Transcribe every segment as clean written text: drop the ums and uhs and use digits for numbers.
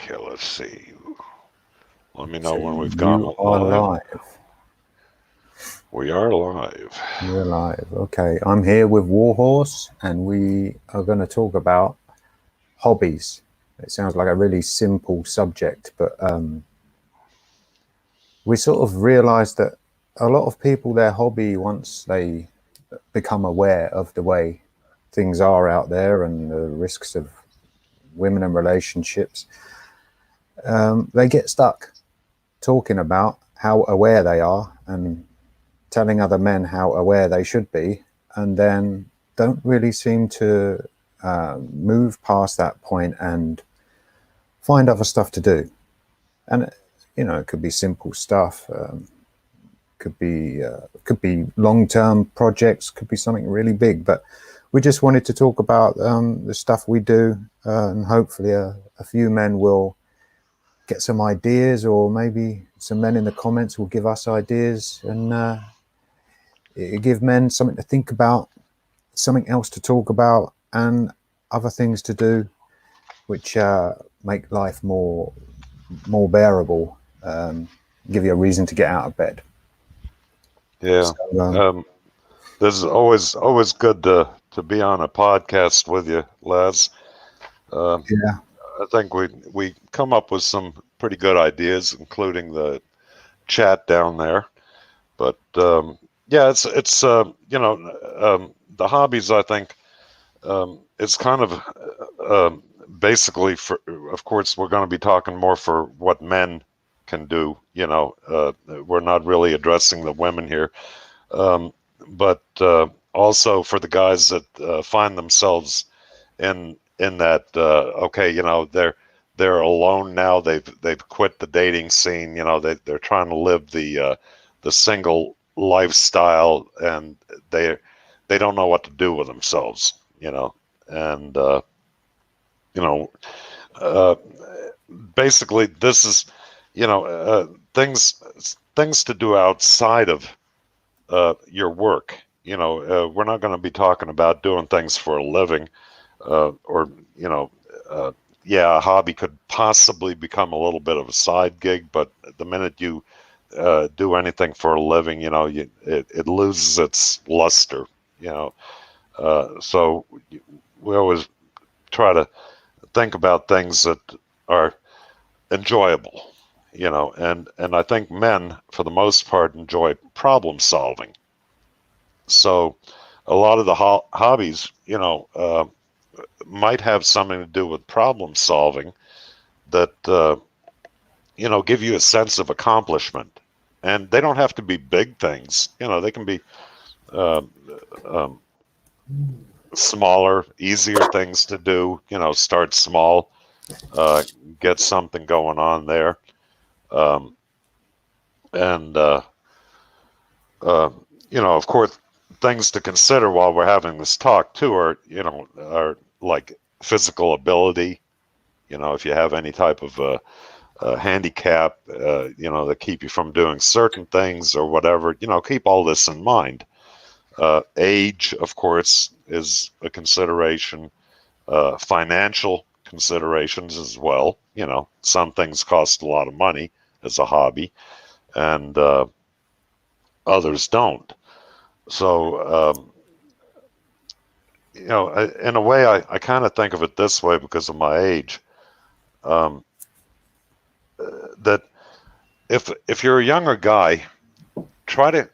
Okay, let's see. Let me know So when we've gone you are live. live. We are live. You're live. Okay, I'm here with Warhorse, and we are going to talk about hobbies. It sounds like a really simple subject, but we sort of realised that a lot of people, their hobby, once they become aware of the way things are out there and the risks of women and relationships, they get stuck talking about how aware they are and telling other men how aware they should be, and then don't really seem to move past that point and find other stuff to do. And it could be simple stuff, could be long-term projects, could be something really big. But we just wanted to talk about the stuff we do, and hopefully a few men will get some ideas, or maybe some men in the comments will give us ideas, and give men something to think about, something else to talk about, and other things to do, which make life more bearable. Give you a reason to get out of bed. Yeah. So, Um, this is always good to be on a podcast with you, Les. Um, yeah, I think we come up with some pretty good ideas, including the chat down there. But yeah, it's the hobbies. I think it's kind of basically for. Of course, we're going to be talking more for what men can do. We're not really addressing the women here, um, but also for the guys that find themselves in that. Okay, they're alone now. They've quit the dating scene. They're trying to live the single lifestyle, and they don't know what to do with themselves. And you know, uh, basically this is things to do outside of your work. We're not going to be talking about doing things for a living, or you know. Yeah, a hobby could possibly become a little bit of a side gig, but the minute you do anything for a living, it loses its luster. You know, so we always try to think about things that are enjoyable. And I think men, for the most part, enjoy problem solving. So a lot of the hobbies, might have something to do with problem solving that give you a sense of accomplishment. And they don't have to be big things. They can be uh, um, smaller, easier things to do. Start small, uh, get something going on there. Um, and uh, of course, things to consider while we're having this talk too are like physical ability. If you have any type of handicap, that keep you from doing certain things or whatever, keep all this in mind. Age, of course, is a consideration. Financial considerations as well. Some things cost a lot of money as a hobby, and others don't. So, in a way, I kind of think of it this way because of my age. Um, that if you're a younger guy, try to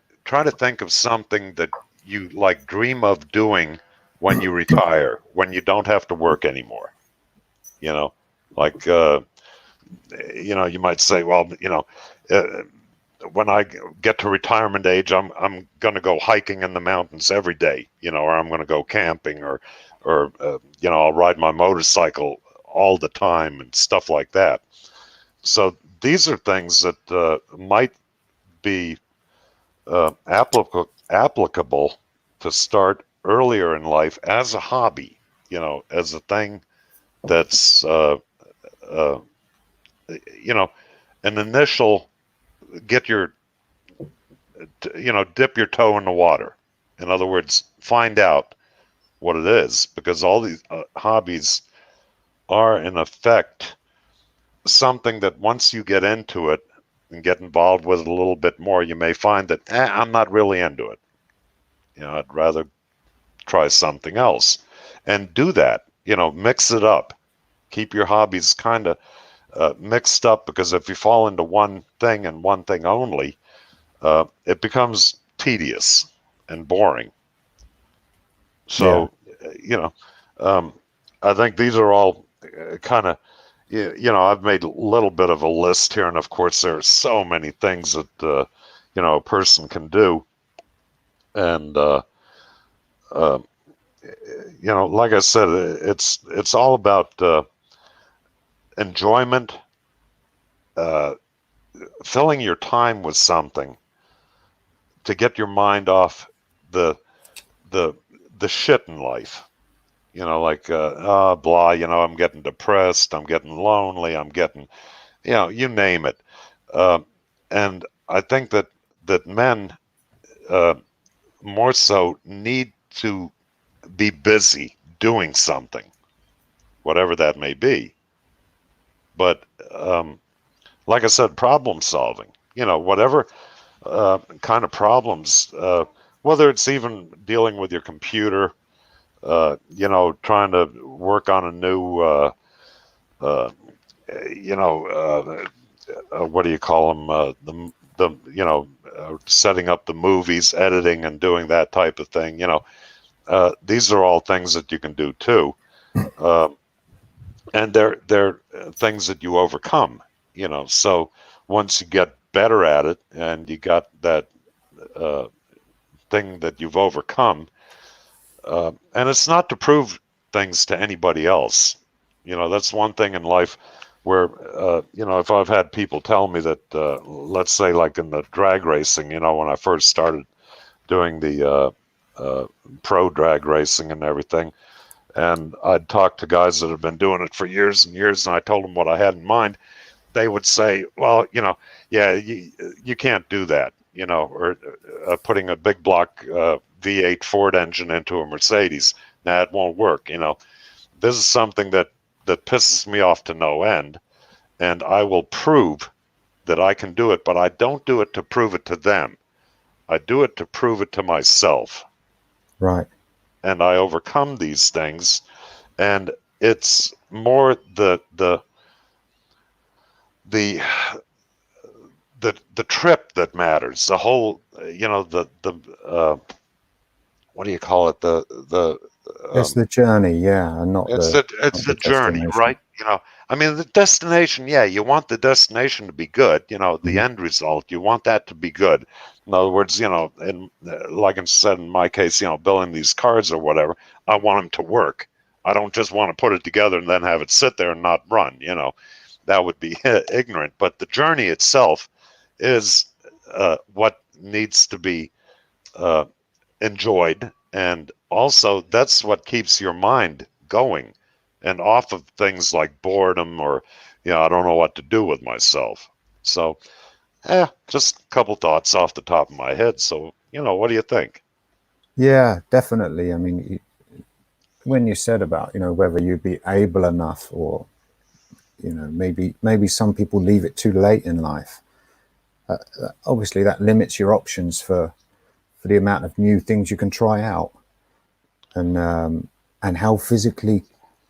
think of something that you like dream of doing when you retire, when you don't have to work anymore. You know, like you might say, well, uh, when I get to retirement age, I'm going to go hiking in the mountains every day, or I'm going to go camping, or I'll ride my motorcycle all the time and stuff like that. So these are things that might be applicable to start earlier in life as a hobby, as a thing that's uh, you know an initial get your dip your toe in the water. In other words, find out what it is, because all these hobbies are in effect something that once you get into it and get involved with it a little bit more, you may find that I'm not really into it. I'd rather try something else, and do that. Mix it up. Keep your hobbies kind of mixed up, because if you fall into one thing and one thing only, it becomes tedious and boring. Yeah. So, you know, um, I think these are all kind of, I've made a little bit of a list here, and of course, there are so many things that a person can do, and uh, like I said, it's all about enjoyment, uh, filling your time with something to get your mind off the the the shit in life. Like blah. I'm getting depressed. I'm getting lonely. I'm getting, you name it. Uh, and I think that men uh, more so need to be busy doing something, whatever that may be. But like I said, problem solving. Whatever kind of problems, whether it's even dealing with your computer, trying to work on a new, uh, what do you call them? Setting up the movies, editing, and doing that type of thing. These are all things that you can do too, uh, and they're things that you overcome. So once you get better at it, and you got that uh, thing that you've overcome. And it's not to prove things to anybody else. That's one thing in life where, if I've had people tell me that, let's say, like in the drag racing, when I first started doing the pro drag racing and everything, and I'd talk to guys that have been doing it for years and years, and I told them what I had in mind, they would say, well, yeah, you can't do that, or putting a big block V8 Ford engine into a Mercedes. Nah, it won't work. This is something that pisses me off to no end, and I will prove that I can do it, but I don't do it to prove it to them. I do it to prove it to myself. Right. And I overcome these things, and it's more the the trip that matters. The whole, the what do you call it? The It's the journey, yeah, and it's the not it's the the journey, destination. right? I mean, the destination. Yeah, you want the destination to be good. The Mhm. end result. You want that to be good. In other words, in like I said in my case, building these cards or whatever, I want them to work. I don't just want to put it together and then have it sit there and not run. That would be ignorant. But the journey itself is what needs to be uh, enjoyed. And also, that's what keeps your mind going and off of things like boredom or, I don't know what to do with myself. So, just a couple thoughts off the top of my head. So, what do you think? Yeah, definitely. I mean, when you said about whether you'd be able enough, or maybe some people leave it too late in life. Obviously, that limits your options for the amount of new things you can try out, and how physically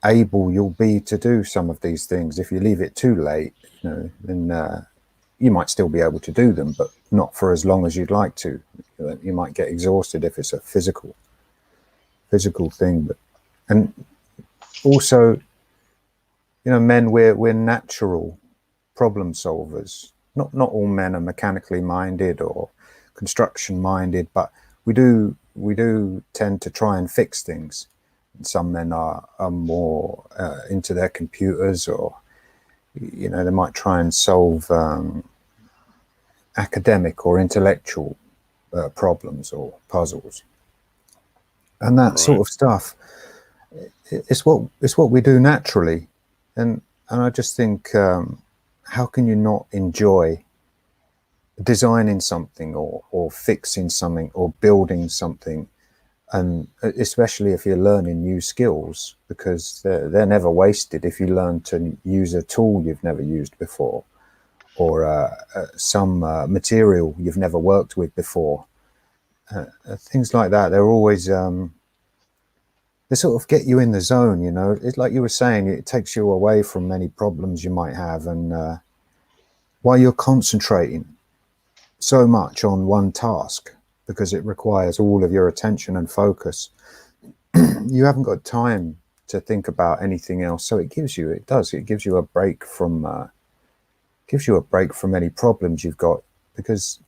able you'll be to do some of these things. If you leave it too late, then you might still be able to do them, but not for as long as you'd like to. You might get exhausted if it's a physical thing. But and also, men, we're natural problem solvers. Not all men are mechanically minded or construction minded, but we do tend to try and fix things. Some men are more into their computers, or they might try and solve academic or intellectual problems or puzzles and that sort Right. of stuff. It's what we do naturally, and I just think, how can you not enjoy designing something, or fixing something, or building something and especially if you're learning new skills, because they're never wasted if you learn to use a tool you've never used before, or some material you've never worked with before. Things like that, they're always they sort of get you in the zone, you know. It's like you were saying, it takes you away from any problems you might have, and while you're concentrating so much on one task, because it requires all of your attention and focus, you haven't got time to think about anything else. So it gives you a break from any problems you've got, because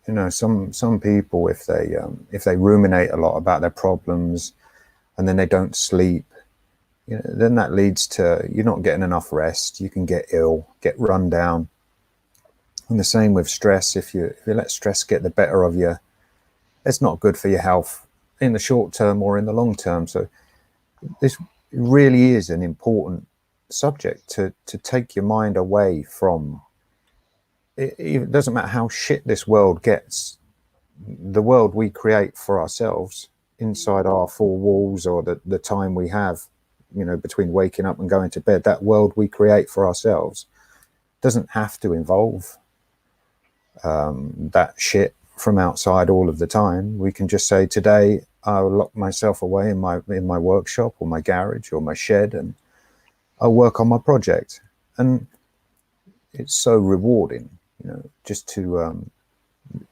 you know, some people, if they ruminate a lot about their problems and then they don't sleep, you know, then that leads to you're not getting enough rest. You can get ill, get run down. And the same with stress. If you let stress get the better of you, it's not good for your health in the short term or in the long term. So this really is an important subject to take your mind away from. It doesn't matter how shit this world gets. The world we create for ourselves inside our four walls, or the time we have, you know, between waking up and going to bed, that world we create for ourselves doesn't have to involve that shit from outside all of the time. We can just say, today I'll lock myself away in my workshop or my garage or my shed, and I'll work on my project. And it's so rewarding, you know, just to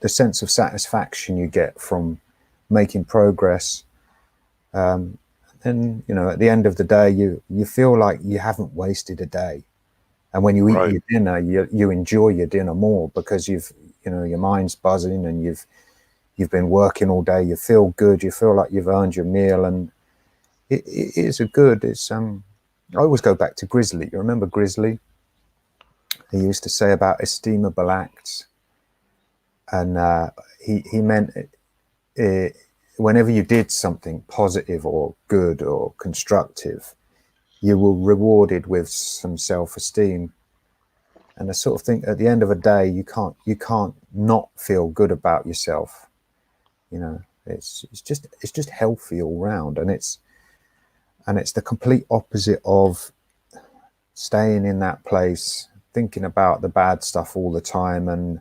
the sense of satisfaction you get from making progress. And you know, at the end of the day, you feel like you haven't wasted a day. And when you eat your dinner, you enjoy your dinner more, because you know, your mind's buzzing and you've been working all day. You feel good. You feel like you've earned your meal, and it is a good. It's I always go back to Grizzly. You remember Grizzly? He used to say about estimable acts, and he meant whenever you did something positive or good or constructive, you were rewarded with some self-esteem. And I sort of think at the end of a day, you can't not feel good about yourself. You know, it's just healthy all round, and it's the complete opposite of staying in that place, thinking about the bad stuff all the time, and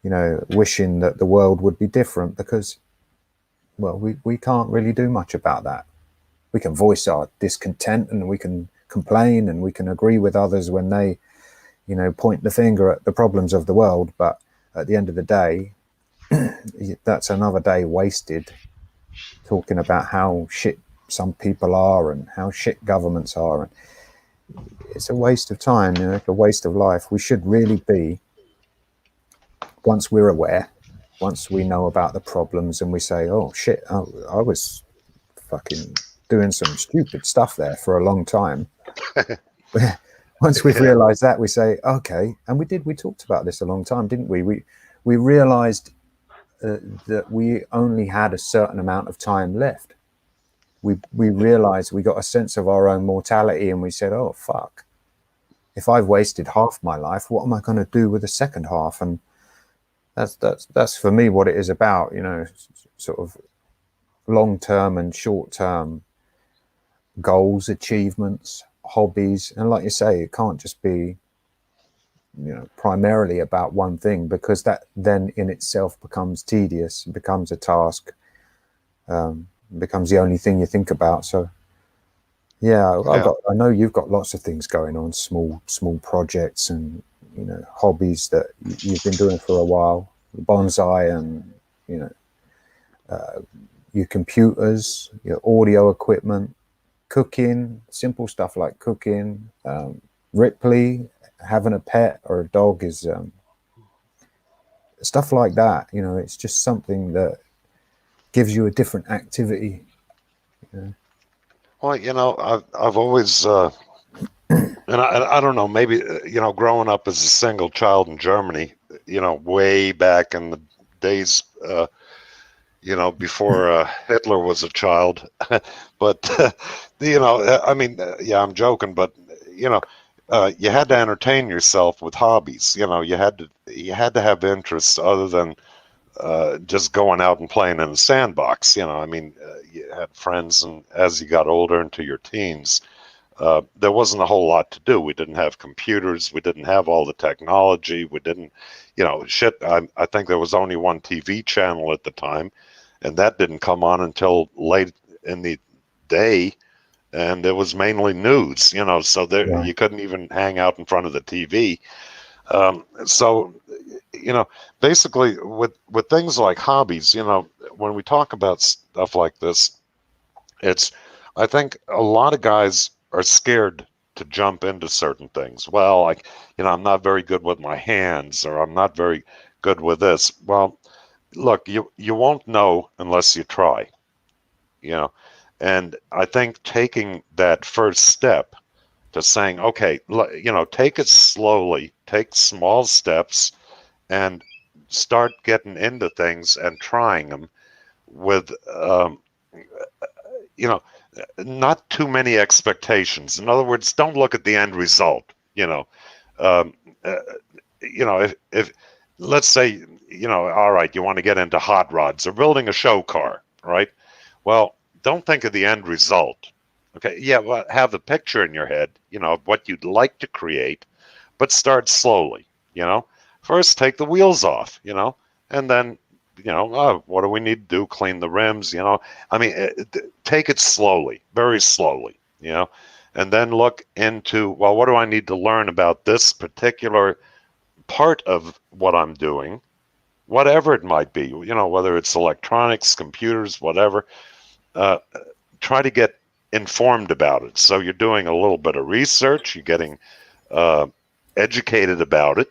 you know, wishing that the world would be different, because, well, we can't really do much about that. We can voice our discontent, and we can complain, and we can agree with others when they, you know, point the finger at the problems of the world. But at the end of the day, that's another day wasted talking about how shit some people are and how shit governments are. And it's a waste of time, you know, it's a waste of life. We should really be, once we're aware, once we know about the problems and we say, oh shit, I was fucking doing some stupid stuff there for a long time. Once we've realized that, we say, okay, and we talked about this a long time, didn't we? We realized that we only had a certain amount of time left. We realized, we got a sense of our own mortality, and we said, oh fuck, if I've wasted half my life, what am I going to do with the second half? And that's for me what it is about, you know, sort of long-term and short-term goals, achievements, hobbies. And like you say, it can't just be, you know, primarily about one thing, because that then in itself becomes tedious, becomes a task, becomes the only thing you think about. So yeah, I know you've got lots of things going on, small projects, and you know, hobbies that you've been doing for a while, bonsai, and you know, your computers, your audio equipment, cooking, simple stuff like cooking, Ripley, having a pet or a dog is stuff like that. You know, it's just something that gives you a different activity. You know? Well, you know, I've always, and I don't know, maybe, you know, growing up as a single child in Germany, you know, way back in the days, you know, before Hitler was a child. But, you know, I mean, yeah, I'm joking, but, you know, you had to entertain yourself with hobbies. You know, you had to have interests other than just going out and playing in a sandbox. I mean, you had friends, and as you got older into your teens, there wasn't a whole lot to do. We didn't have computers. We didn't have all the technology. We didn't, shit. I think there was only one TV channel at the time, and that didn't come on until late in the day, and it was mainly news. So there Right. you couldn't even hang out in front of the TV. So, basically, with things like hobbies, when we talk about stuff like this, it's, I think a lot of guys are scared to jump into certain things. Well, like, I'm not very good with my hands, or I'm not very good with this. Well, look, you won't know unless you try, you know. And I think taking that first step to saying, okay, take it slowly, take small steps, and start getting into things and trying them with, you know, not too many expectations. In other words, don't look at the end result. Um, uh, if let's say, all right, you want to get into hot rods or building a show car, right? Well, don't think of the end result. Okay, yeah, well, have a picture in your head, of what you'd like to create, but start slowly. You know, first take the wheels off, and then, what do we need to do? Clean the rims, I mean, take it slowly, very slowly, and then look into, well, what do I need to learn about this particular part of what I'm doing, whatever it might be, whether it's electronics, computers, whatever. Uh, Try to get informed about it. So you're doing a little bit of research, you're getting uh, educated about it,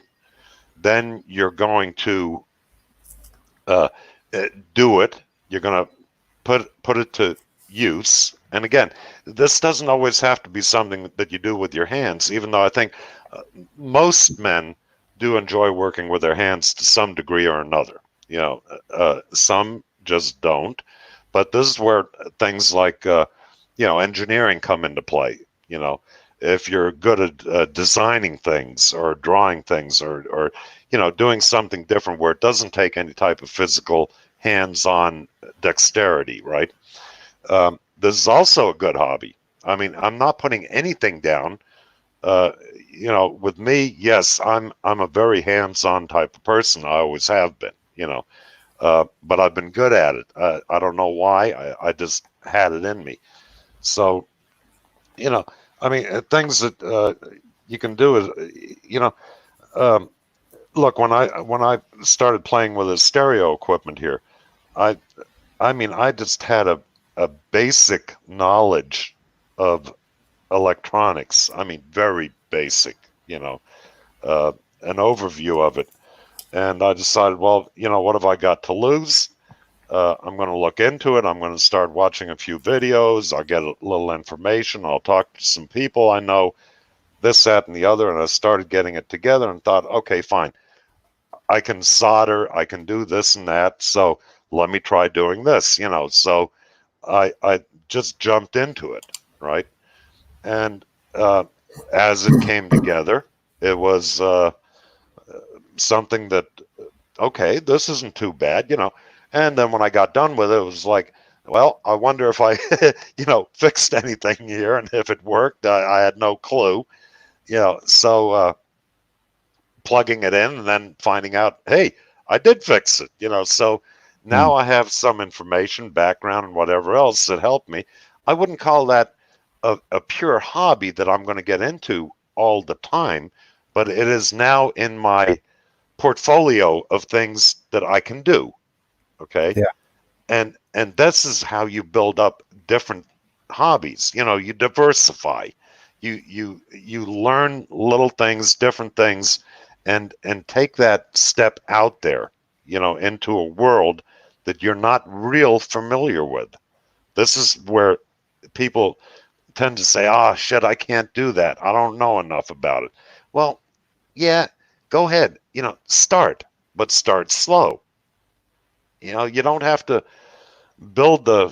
then you're going to uh, do it. You're going to put it to use. And again, this doesn't always have to be something that you do with your hands, even though I think uh, most men do enjoy working with their hands to some degree or another. Some just don't. But this is where things like, engineering come into play. If you're good at designing things or drawing things, or doing something different where it doesn't take any type of physical hands-on dexterity, right? This is also a good hobby. I mean, I'm not putting anything down. Uh, with me, yes, I'm a very hands-on type of person. I always have been. But I've been good at it. I don't know why. I just had it in me. So, you know, I mean, things that you can do is, um, look, when I started playing with the stereo equipment here, I I mean, I just had a basic knowledge of electronics. I mean, very basic, uh, an overview of it. And I decided, well, what have I got to lose? I'm going to look into it. I'm going to start watching a few videos. I'll get a little information. I'll talk to some people I know, this, that, and the other. And I started getting it together and thought, okay, fine. I can solder. I can do this and that. So let me try doing this, So I just jumped into it, right? And uh, as it came together, it was something that, okay, this isn't too bad, And then when I got done with it, it was like, well, I wonder if I, fixed anything here, and if it worked. I had no clue, So plugging it in and then finding out, hey, I did fix it, So now Mm. I have some information, background, and whatever else that helped me. I wouldn't call that a pure hobby that I'm going to get into all the time, but it is now in my portfolio of things that I can do. Okay. Yeah. And this is how you build up different hobbies. You diversify. You learn little things, different things, and take that step out there, into a world that you're not real familiar with. This is where people tend to say, "Ah, shit, I can't do that. I don't know enough about it." Well, yeah, go ahead. Start, but start slow. You don't have to build the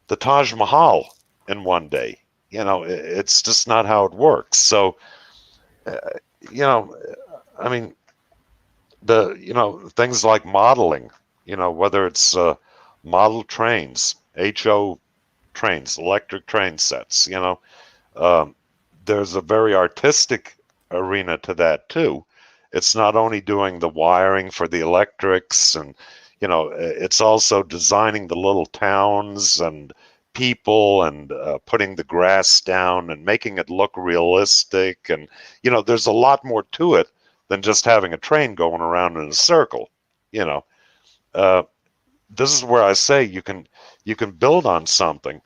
Taj Mahal in one day. It's just not how it works. So, uh, you know, I mean, the things like modeling, whether it's model trains, HO trains, electric train sets, um, there's a very artistic arena to that too. It's not only doing the wiring for the electrics, and it's also designing the little towns and people, and putting the grass down and making it look realistic. And there's a lot more to it than just having a train going around in a circle. You know, uh, this is where I say you can build on something.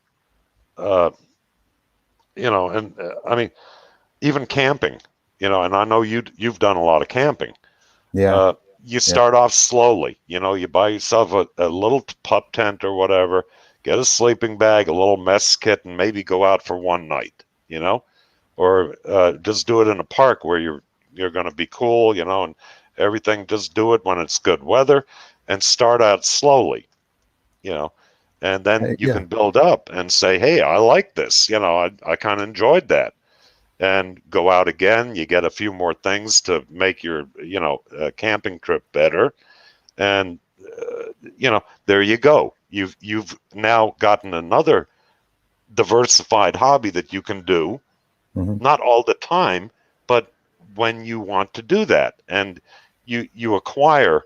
Uh, and I mean, even camping. And I know you've done a lot of camping. Yeah, Uh, you yeah. start off slowly. You buy yourself a little pup tent or whatever, get a sleeping bag, a little mess kit, and maybe go out for one night. Or just do it in a park where you're going to be cool. And everything. Just do it when it's good weather, and start out slowly. You know, and then you Yeah. can build up and say, "Hey, I like this. I kind of enjoyed that." And go out again. You get a few more things to make your camping trip better, and there you go. You've now gotten another diversified hobby that you can do, Hmm. not all the time, but when you want to do that, and you acquire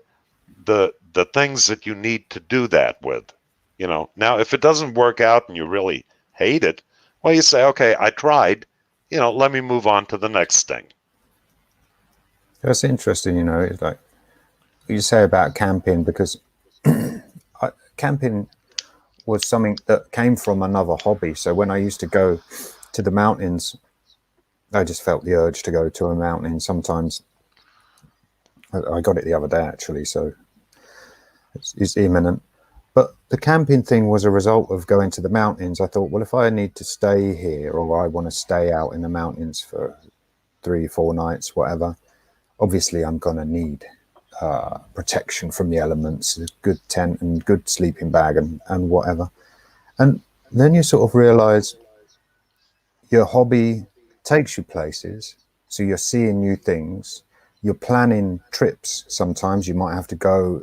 the things that you need to do that with. Now if it doesn't work out and you really hate it, well, you say, okay, I tried. Let me move on to the next thing. That's interesting. It's like you say about camping, because camping was something that came from another hobby. So when I used to go to the mountains, I just felt the urge to go to a mountain. Sometimes I got it the other day actually, so it's imminent. But the camping thing was a result of going to the mountains. I thought, well, if I need to stay here, or I want to stay out in the mountains for 3, 4 nights, whatever, obviously I'm going to need protection from the elements, a good tent and good sleeping bag, and whatever. And then you sort of realize your hobby takes you places. So you're seeing new things. You're planning trips. Sometimes you might have to go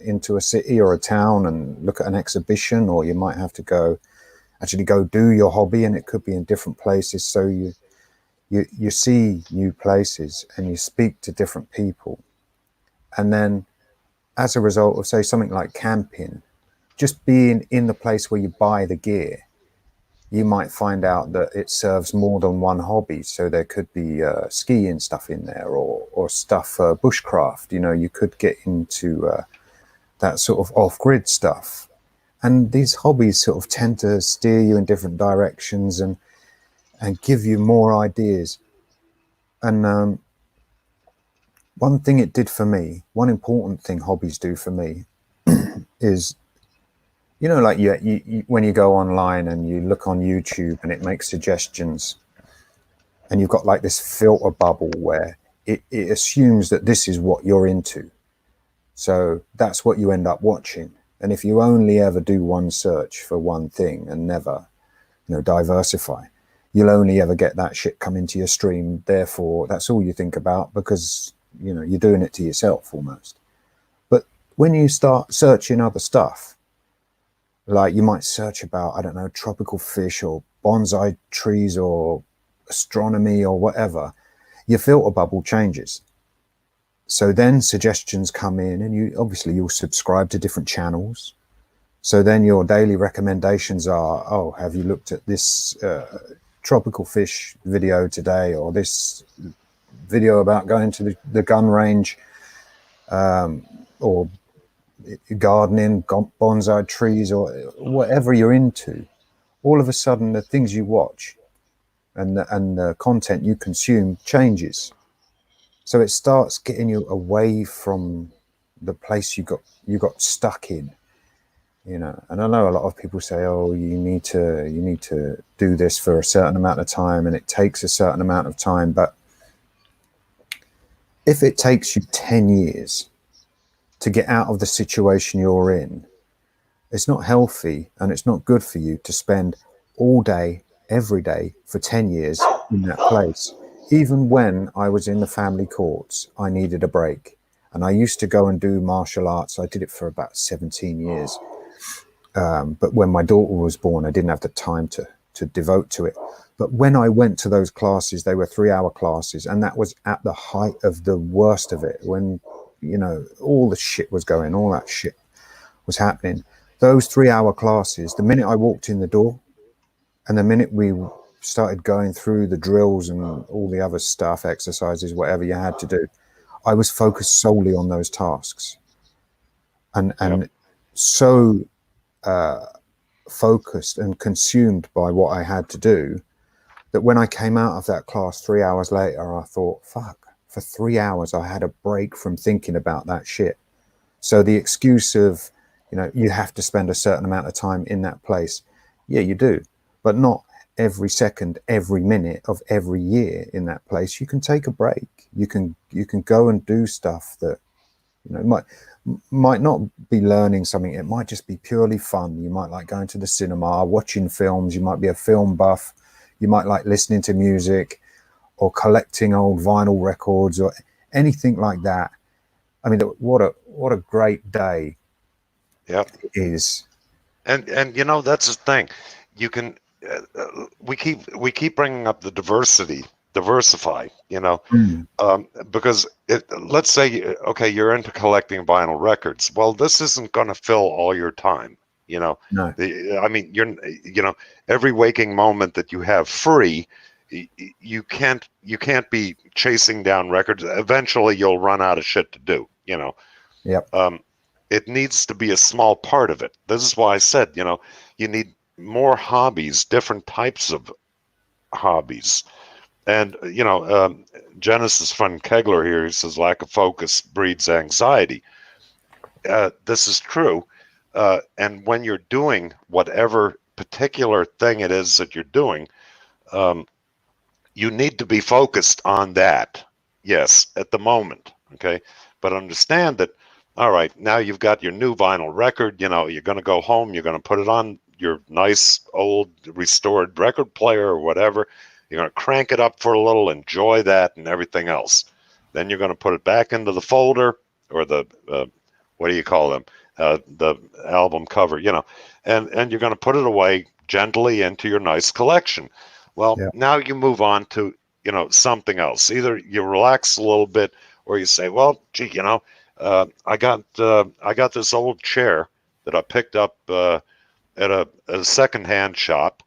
into a city or a town and look at an exhibition, or you might have to actually go do your hobby, and it could be in different places. So you see new places and you speak to different people. And then as a result of, say, something like camping, just being in the place where you buy the gear, you might find out that it serves more than one hobby. So there could be skiing stuff in there, or stuff bushcraft. You could get into that sort of off-grid stuff. And these hobbies sort of tend to steer you in different directions, and give you more ideas. And one thing it did for me, one important thing hobbies do for me, is, like when you go online and you look on YouTube and it makes suggestions, and you've got like this filter bubble where it assumes that this is what you're into. So that's what you end up watching. And if you only ever do one search for one thing and never, diversify, you'll only ever get that shit come into your stream. Therefore, that's all you think about, because, you're doing it to yourself almost. But when you start searching other stuff, like you might search about, I don't know, tropical fish or bonsai trees or astronomy or whatever, your filter bubble changes. So then suggestions come in, and you'll subscribe to different channels. So then your daily recommendations are, oh, have you looked at this tropical fish video today, or this video about going to the gun range, or gardening, bonsai trees, or whatever you're into. All of a sudden, the things you watch and the content you consume changes. So it starts getting you away from the place you got stuck in. And I know a lot of people say, oh, you need to do this for a certain amount of time, and it takes a certain amount of time. But if it takes you 10 years to get out of the situation you're in, it's not healthy, and it's not good for you to spend all day, every day for 10 years in that place. Even when I was in the family courts, I needed a break. And I used to go and do martial arts. I did it for about 17 years. But when my daughter was born, I didn't have the time to devote to it. But when I went to those classes, they were 3-hour classes, and that was at the height of the worst of it, when, you know, all the shit was going, all that shit was happening. Those 3-hour classes, the minute I walked in the door and the minute we started going through the drills and all the other stuff, exercises, whatever you had to do, I was focused solely on those tasks, and Yep. so focused and consumed by what I had to do, that when I came out of that class 3 hours later, I thought, fuck, for 3 hours I had a break from thinking about that shit. So the excuse of, you know, you have to spend a certain amount of time in that place, yeah, you do, but not every second, every minute of every year in that place. You can take a break. You can go and do stuff that, you know, might not be learning something. It might just be purely fun. You might like going to the cinema, watching films. You might be a film buff. You might like listening to music or collecting old vinyl records or anything like that. I mean, what a great day Yep. it is. And you know, that's the thing. You can we keep bringing up the diversify. You know, Mm, because let's say, okay, you're into collecting vinyl records. Well, this isn't going to fill all your time. You know, no, I mean, you know, every waking moment that you have free, you can't be chasing down records. Eventually, you'll run out of shit to do. You know, yep, um, it needs to be a small part of it. This is why I said, you know, you need more hobbies, different types of hobbies. And, you know, Genesis friend Kegler here, he says lack of focus breeds anxiety. This is true. And when you're doing whatever particular thing it is that you're doing, um, you need to be focused on that. Yes, at the moment. Okay. But understand that, all right, now you've got your new vinyl record. You know, you're going to go home, you're going to put it on your nice old restored record player or whatever. You're going to crank it up for a little, enjoy that and everything else. Then you're going to put it back into the folder or the, what do you call them? The album cover, you know, and you're going to put it away gently into your nice collection. Well, yeah, now you move on to, you know, something else. Either you relax a little bit, or you say, well, gee, you know, I got this old chair that I picked up at a secondhand shop,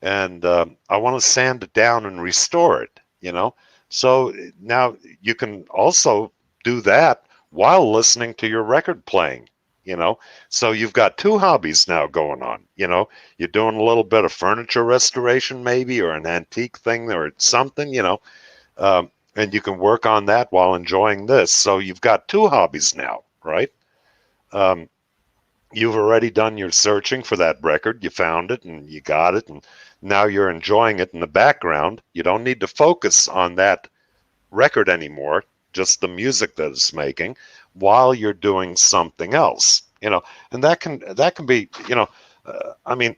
and I want to sand it down and restore it. You know, so now you can also do that while listening to your record playing. You know, so you've got two hobbies now going on. You know, you're doing a little bit of furniture restoration, maybe, or an antique thing or something. You know, and you can work on that while enjoying this. So you've got two hobbies now, right? Um, you've already done your searching for that record. You found it and you got it, and now you're enjoying it in the background. You don't need to focus on that record anymore, just the music that it's making, while you're doing something else. You know, and that can be, you know, I mean,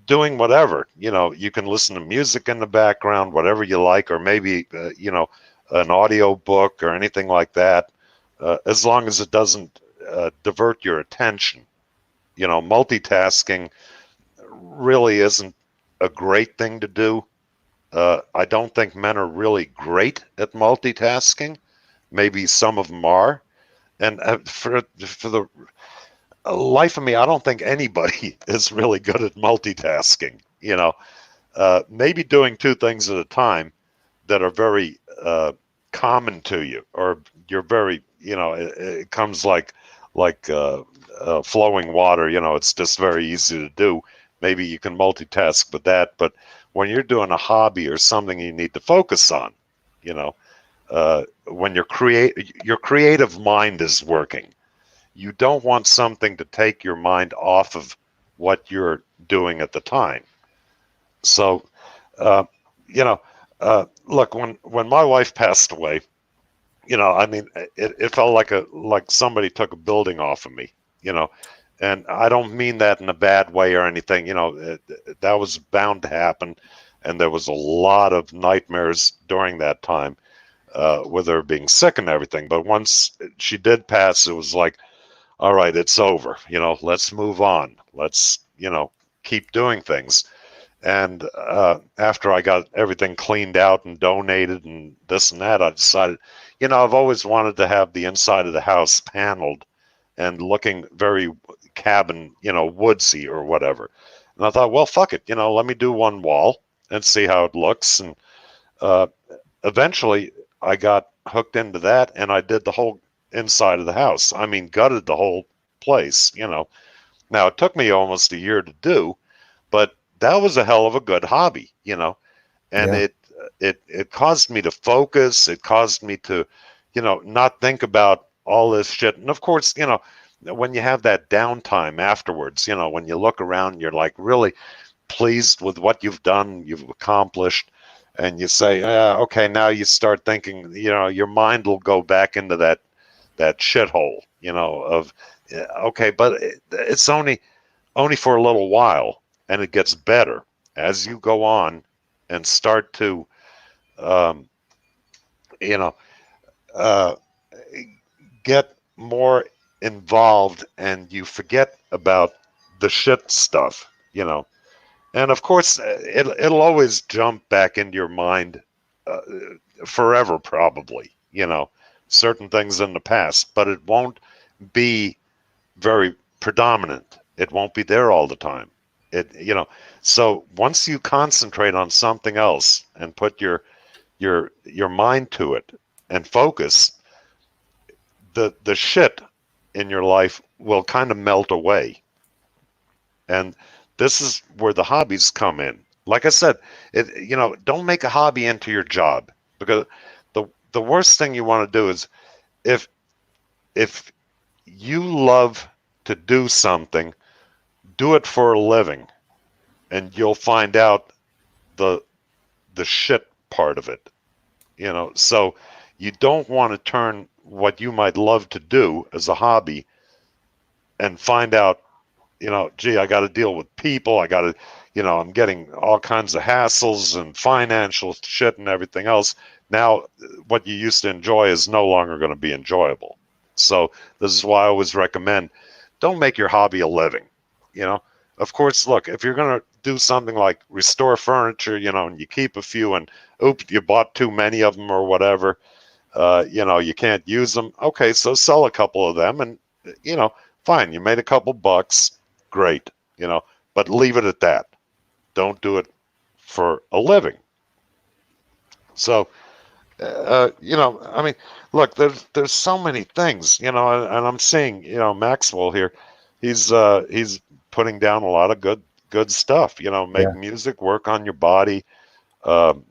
doing whatever. You know, you can listen to music in the background, whatever you like, or maybe you know, an audio book or anything like that, as long as it doesn't divert your attention. You know, multitasking really isn't a great thing to do. I don't think men are really great at multitasking. Maybe some of them are, and for the life of me, I don't think anybody is really good at multitasking. You know, maybe doing two things at a time that are very common to you, or you're very, you know, it comes like flowing water. You know, it's just very easy to do. Maybe you can multitask with that, but when you're doing a hobby or something you need to focus on, you know, when your creative mind is working, you don't want something to take your mind off of what you're doing at the time. So, uh, you know, look, when my wife passed away, you know, I mean, it felt like somebody took a building off of me, you know, and I don't mean that in a bad way or anything. You know, that was bound to happen, and there was a lot of nightmares during that time. with her being sick and everything. But once she did pass, it was like, all right, it's over. Let's move on. Let's, keep doing things. And after I got everything cleaned out and donated and this and that, I decided, I've always wanted to have the inside of the house paneled and looking very cabin, woodsy or whatever. And I thought, well, fuck it, let me do one wall and see how it looks. And uh, eventually I got hooked into that, and I did the whole inside of the house. I mean, gutted the whole place. Now, it took me almost a year to do, but that was a hell of a good hobby. And Yeah. it caused me to focus. It caused me to, not think about all this shit. And of course, when you have that downtime afterwards, when you look around, you're like really pleased with what you've done, you've accomplished, and you say, okay, now you start thinking, your mind will go back into that shithole, of, okay, but it's only for a little while, and it gets better as you go on and start to, um, you know, uh, get more involved, and you forget about the shit stuff. And of course, it'll always jump back into your mind uh, forever, probably, certain things in the past, but it won't be very predominant. It won't be there all the time. So once you concentrate on something else and put your mind to it and focus, the shit in your life will kind of melt away. And this is where the hobbies come in. Like I said, don't make a hobby into your job, because the worst thing you want to do is, if if you love to do something, do it for a living, and you'll find out the shit part of it. So you don't want to turn what you might love to do as a hobby and find out, gee, I got to deal with people. I got to, I'm getting all kinds of hassles and financial shit and everything else. Now, what you used to enjoy is no longer going to be enjoyable. So this is why I always recommend, don't make your hobby a living. You know, of course, look, if you're going to do something like restore furniture, and you keep a few, and oops, you bought too many of them or whatever, you can't use them. Okay, so sell a couple of them, and fine, you made a couple bucks, great, but leave it at that. Don't do it for a living. So, I mean, look, there's so many things, and I'm seeing, Maxwell here, he's putting down a lot of good stuff, make Yeah. music, work on your body, um,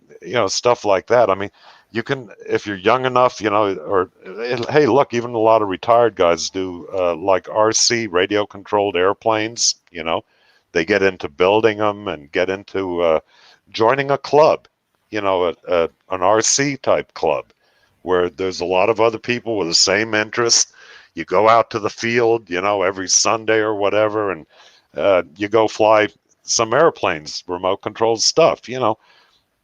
stuff like that. I mean, you can, if you're young enough, or hey, look, even a lot of retired guys do, like RC, radio controlled airplanes. They get into building them and get into joining a club, an RC type club, where there's a lot of other people with the same interest. You go out to the field, every Sunday or whatever, and you go fly some airplanes, remote controlled stuff.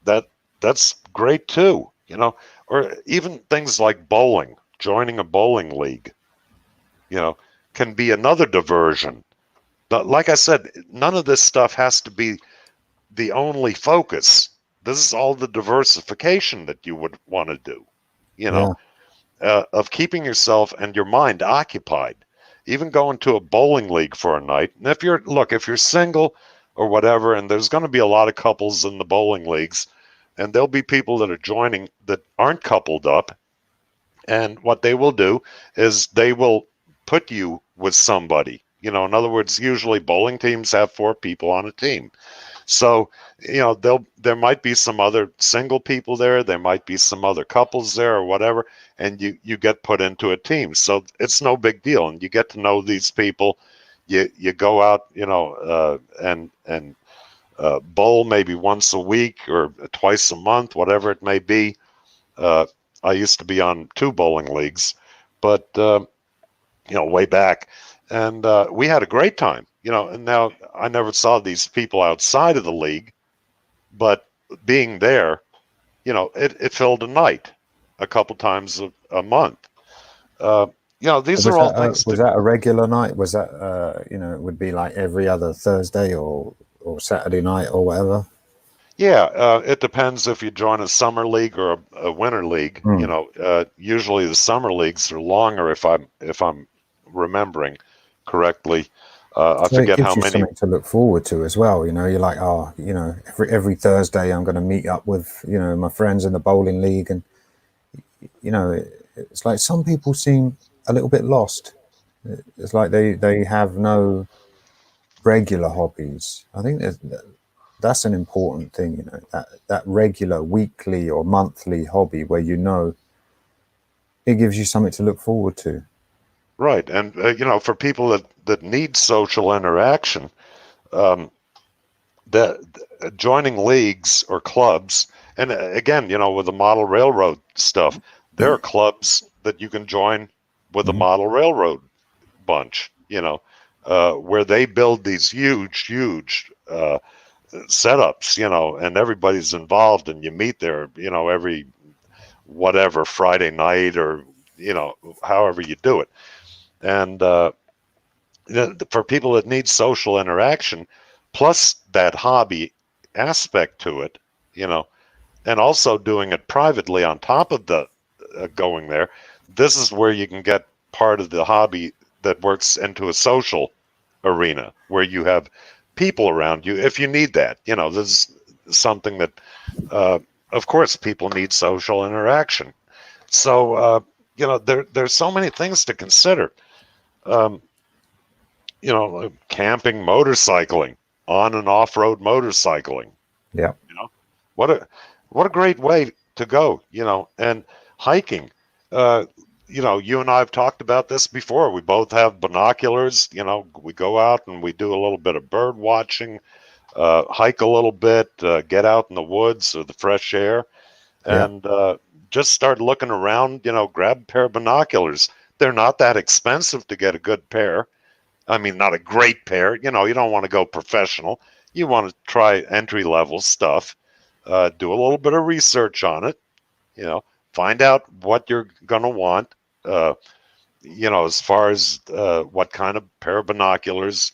That that's great too. Or even things like bowling, joining a bowling league, you know, can be another diversion. But like I said, none of this stuff has to be the only focus. This is all the diversification that you would want to do, you know, Yeah. of keeping yourself and your mind occupied. Even going to a bowling league for a night. And if you're single or whatever, and there's going to be a lot of couples in the bowling leagues, and there'll be people that are joining that aren't coupled up. And what they will do is they will put you with somebody. In other words, usually bowling teams have 4 people on a team. So, there might be some other single people there, there might be some other couples there or whatever, and you get put into a team. So it's no big deal, and you get to know these people. You go out, and bowl maybe once a week or twice a month, whatever it may be. Uh, I used to be on 2 bowling leagues, but way back, and we had a great time. And now I never saw these people outside of the league, but being there, it filled a night. a couple times a month. Uh, these are Was all that things was to. that a regular night? Was that it would be like every other Thursday or Saturday night or whatever? Yeah, it depends if you join a summer league or a winter league. Mm. Usually the summer leagues are longer if I'm remembering correctly. I So it forget how gives you many. something to look forward to as well. You're like, oh, every Thursday I'm going to meet up with my friends in the bowling league, and it's like some people seem a little bit lost. It's like they have no regular hobbies. I think that's an important thing. That regular weekly or monthly hobby where it gives you something to look forward to. Right, and for people that need social interaction, um, that joining leagues or clubs, and again, with the model railroad stuff, there are clubs that you can join with the Mhm. model railroad bunch, where they build these huge setups, and everybody's involved, and you meet there, every whatever Friday night or however you do it, and for people that need social interaction, plus that hobby aspect to it, you know, and also doing it privately on top of the going there, this is where you can get part of the hobby that works into a social arena where you have people around you if you need that. This is something that, uh, of course, people need social interaction. So, there's so many things to consider. Um, Camping, motorcycling, on and off road motorcycling. Yeah, You know, what a what a great way to go. And hiking. Uh, you and I have talked about this before. We both have binoculars. We go out and we do a little bit of bird watching, hike a little bit, get out in the woods or the fresh air, yeah. and just start looking around. Grab a pair of binoculars. They're not that expensive to get a good pair. I mean, not a great pair. You don't want to go professional. You want to try entry level stuff. Do a little bit of research on it. You know, find out what you're going to want. Uh, as far as what kind of pair of binoculars.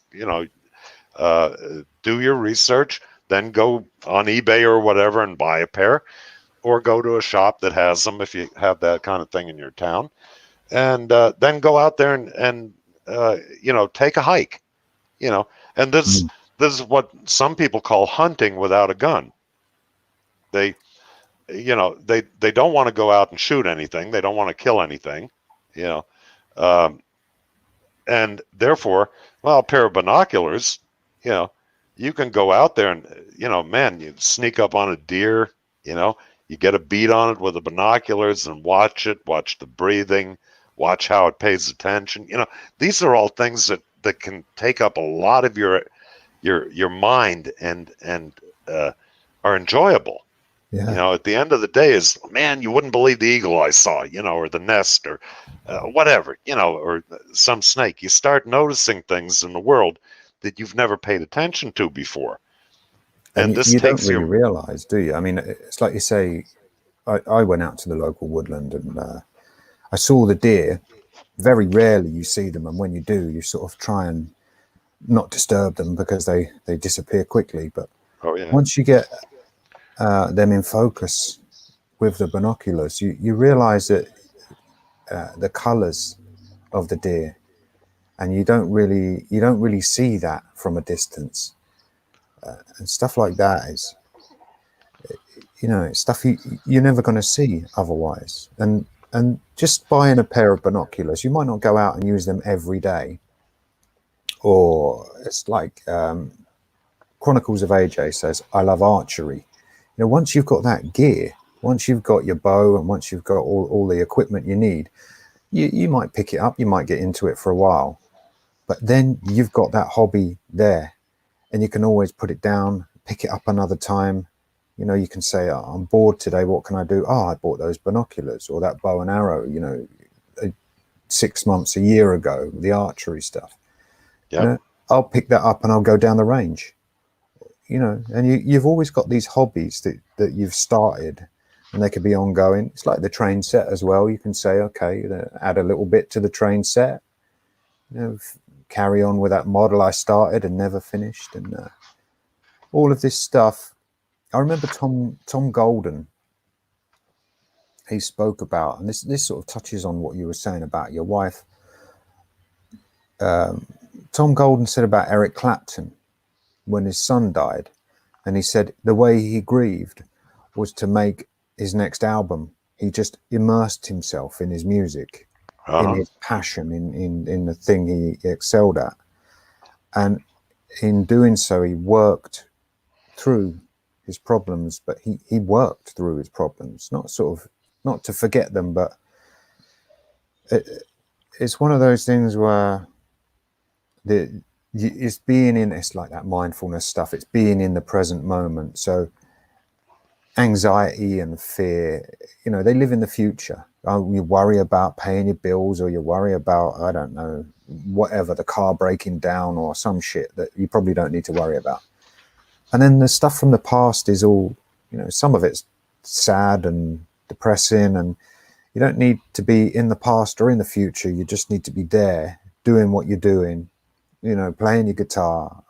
Uh, do your research. Then go on eBay or whatever and buy a pair, or go to a shop that has them if you have that kind of thing in your town, and then go out there and take a hike. you know and Mm. this is what some people call hunting without a gun. They don't want to go out and shoot anything. They don't want to kill anything. you know um, and therefore, well, a pair of binoculars, you know you can go out there and, man, you sneak up on a deer. You get a beat on it with the binoculars and watch the breathing, watch how it pays attention. These are all things that can take up a lot of your mind, and are enjoyable. Yeah. At the end of the day, is, man, you wouldn't believe the eagle I saw, or the nest, or whatever, or some snake. You start noticing things in the world that you've never paid attention to before, And and this you don't takes really your. realize, do you? I mean, it's like you say, I went out to the local woodland and I saw the deer. Very rarely you see them, and when you do, you sort of try and not disturb them because they disappear quickly. But Oh yeah, once you get them in focus with the binoculars, you realize that the colors of the deer, and you don't really see that from a distance, and stuff like that is it's stuff you're never going to see otherwise. And just buying a pair of binoculars, you might not go out and use them every day. Or it's like Chronicles of AJ says, I love archery. Once you've got that gear, once you've got your bow, and once you've got all the equipment you need, you might pick it up, you might get into it for a while, but then you've got that hobby there, and you can always put it down, pick it up another time. You can say, oh, I'm bored today, what can I do? Oh, I bought those binoculars or that bow and arrow, 6 months, a year ago, the archery stuff. you yep, know I'll pick that up and I'll go down the range. And you've always got these hobbies that you've started and they could be ongoing. It's like the train set as well. You can say, okay, add a little bit to the train set, carry on with that model I started and never finished, and all of this stuff. I remember Tom Golden. He spoke about, and this sort of touches on what you were saying about your wife. Tom Golden said about Eric Clapton when his son died, and he said the way he grieved was to make his next album. He just immersed himself in his music, in his passion, in the thing he excelled at, and in doing so, he worked through his problems. But he worked through his problems, not to forget them, but it's one of those things where it's being in, it's like that mindfulness stuff, it's being in the present moment. So anxiety and fear, they live in the future. You worry about paying your bills, or you worry about, I don't know, whatever, the car breaking down or some shit that you probably don't need to worry about. And then the stuff from the past is all, some of it's sad and depressing, and you don't need to be in the past or in the future. You just need to be there doing what you're doing, playing your guitar,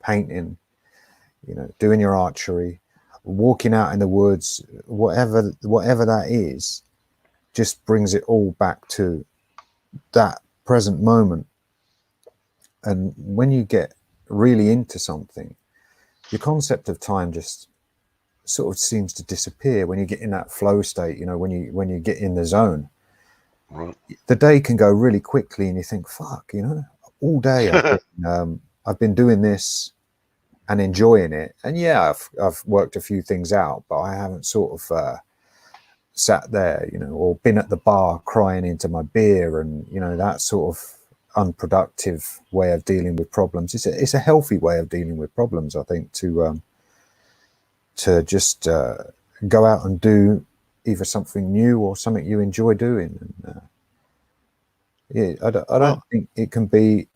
painting, doing your archery, walking out in the woods, whatever that is, just brings it all back to that present moment. And when you get really into something, your concept of time just sort of seems to disappear when you get in that flow state. When you get in the zone, Right. The day can go really quickly, and you think, fuck, all day I've been doing this and enjoying it. And yeah, I've worked a few things out, but I haven't sort of sat there, or been at the bar crying into my beer, and that sort of unproductive way of dealing with problems. It's a healthy way of dealing with problems, I think, to just go out and do either something new or something you enjoy doing. And yeah, I don't think it can be.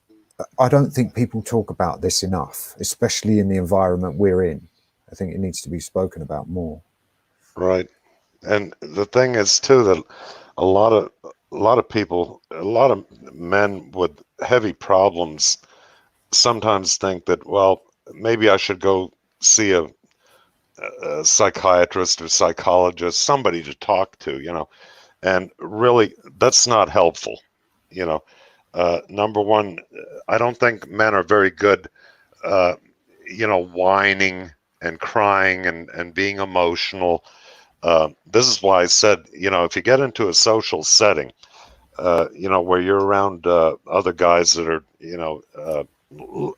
I don't think people talk about this enough, especially in the environment we're in. I think it needs to be spoken about more. Right. And the thing is too that a lot of people, a lot of men with heavy problems sometimes think that, well, maybe I should go see a psychiatrist or psychologist, somebody to talk to, and really that's not helpful. Number one, I don't think men are very good, whining and crying and being emotional. This is why I said, if you get into a social setting, where you're around other guys that are,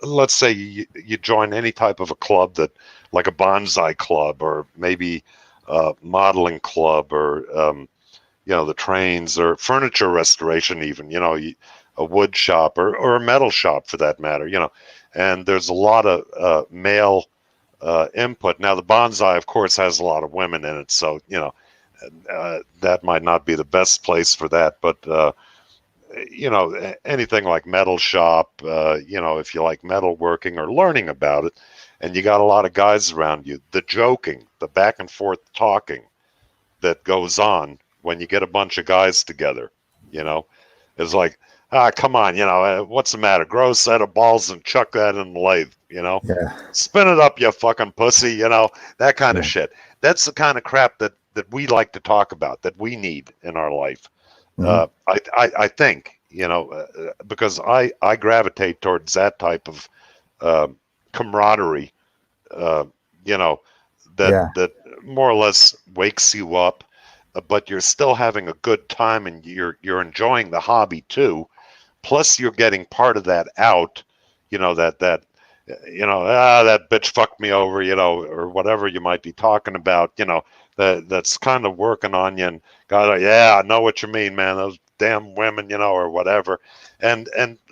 let's say you join any type of a club that, like a bonsai club, or maybe a modeling club, or, the trains, or furniture restoration, even, a wood shop, or a metal shop for that matter, and there's a lot of male input. Now, the bonsai, of course, has a lot of women in it, so that might not be the best place for that. But anything like metal shop, if you like metalworking or learning about it, and you got a lot of guys around you, the joking, the back and forth talking that goes on when you get a bunch of guys together, is like, come on, what's the matter? Grow a set of balls and chuck that in the lathe, Yeah. spin it up, you fucking pussy, that kind of shit. That's the kind of crap that we like to talk about, that we need in our life. Mhm. I think, because I gravitate towards that type of camaraderie, Yeah. that more or less wakes you up, but you're still having a good time, and you're enjoying the hobby too. Plus, you're getting part of that out, that bitch fucked me over, or whatever you might be talking about, that's kind of working on you, and God, yeah, I know what you mean, man. Those damn women, or whatever, and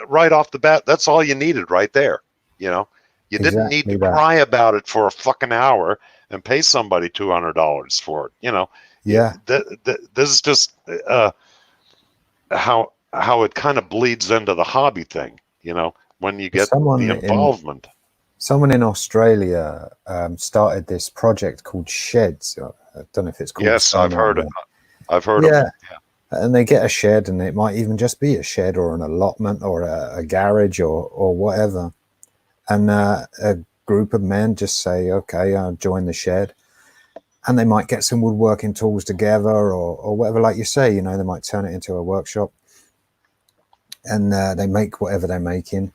right off the bat, that's all you needed right there. You didn't need Exactly to that. cry about it for a fucking hour and pay somebody $200 for it. Yeah. This is just how it kind of bleeds into the hobby thing. When you get the involvement. Someone in Australia started this project called Sheds. I don't know if it's called a Yes, stone out there. I've heard them. Yeah, and they get a shed, and it might even just be a shed or an allotment or a garage or whatever. And a group of men just say, okay, I'll join the shed. And they might get some woodworking tools together or whatever, like you say, they might turn it into a workshop. And they make whatever they're making.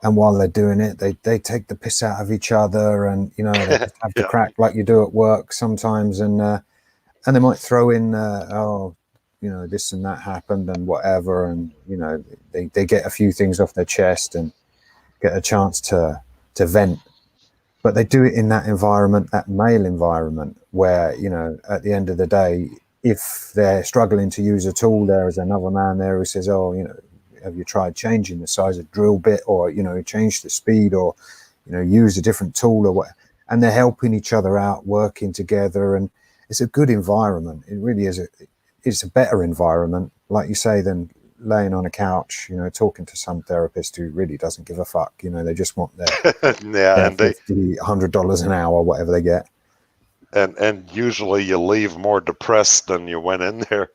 And while they're doing it, they take the piss out of each other, and they just have the Yeah. crack like you do at work sometimes. And they might throw in, this and that happened and whatever. And, they get a few things off their chest and get a chance to vent. But they do it in that environment, that male environment, where, at the end of the day, if they're struggling to use a tool, there is another man there who says, oh, have you tried changing the size of drill bit, or, change the speed, or, use a different tool or what? And they're helping each other out, working together. And it's a good environment. It really is. It's a better environment, like you say, than laying on a couch, talking to some therapist who really doesn't give a fuck. They just want Yeah, their and they $100 an hour, whatever they get. and usually you leave more depressed than you went in there,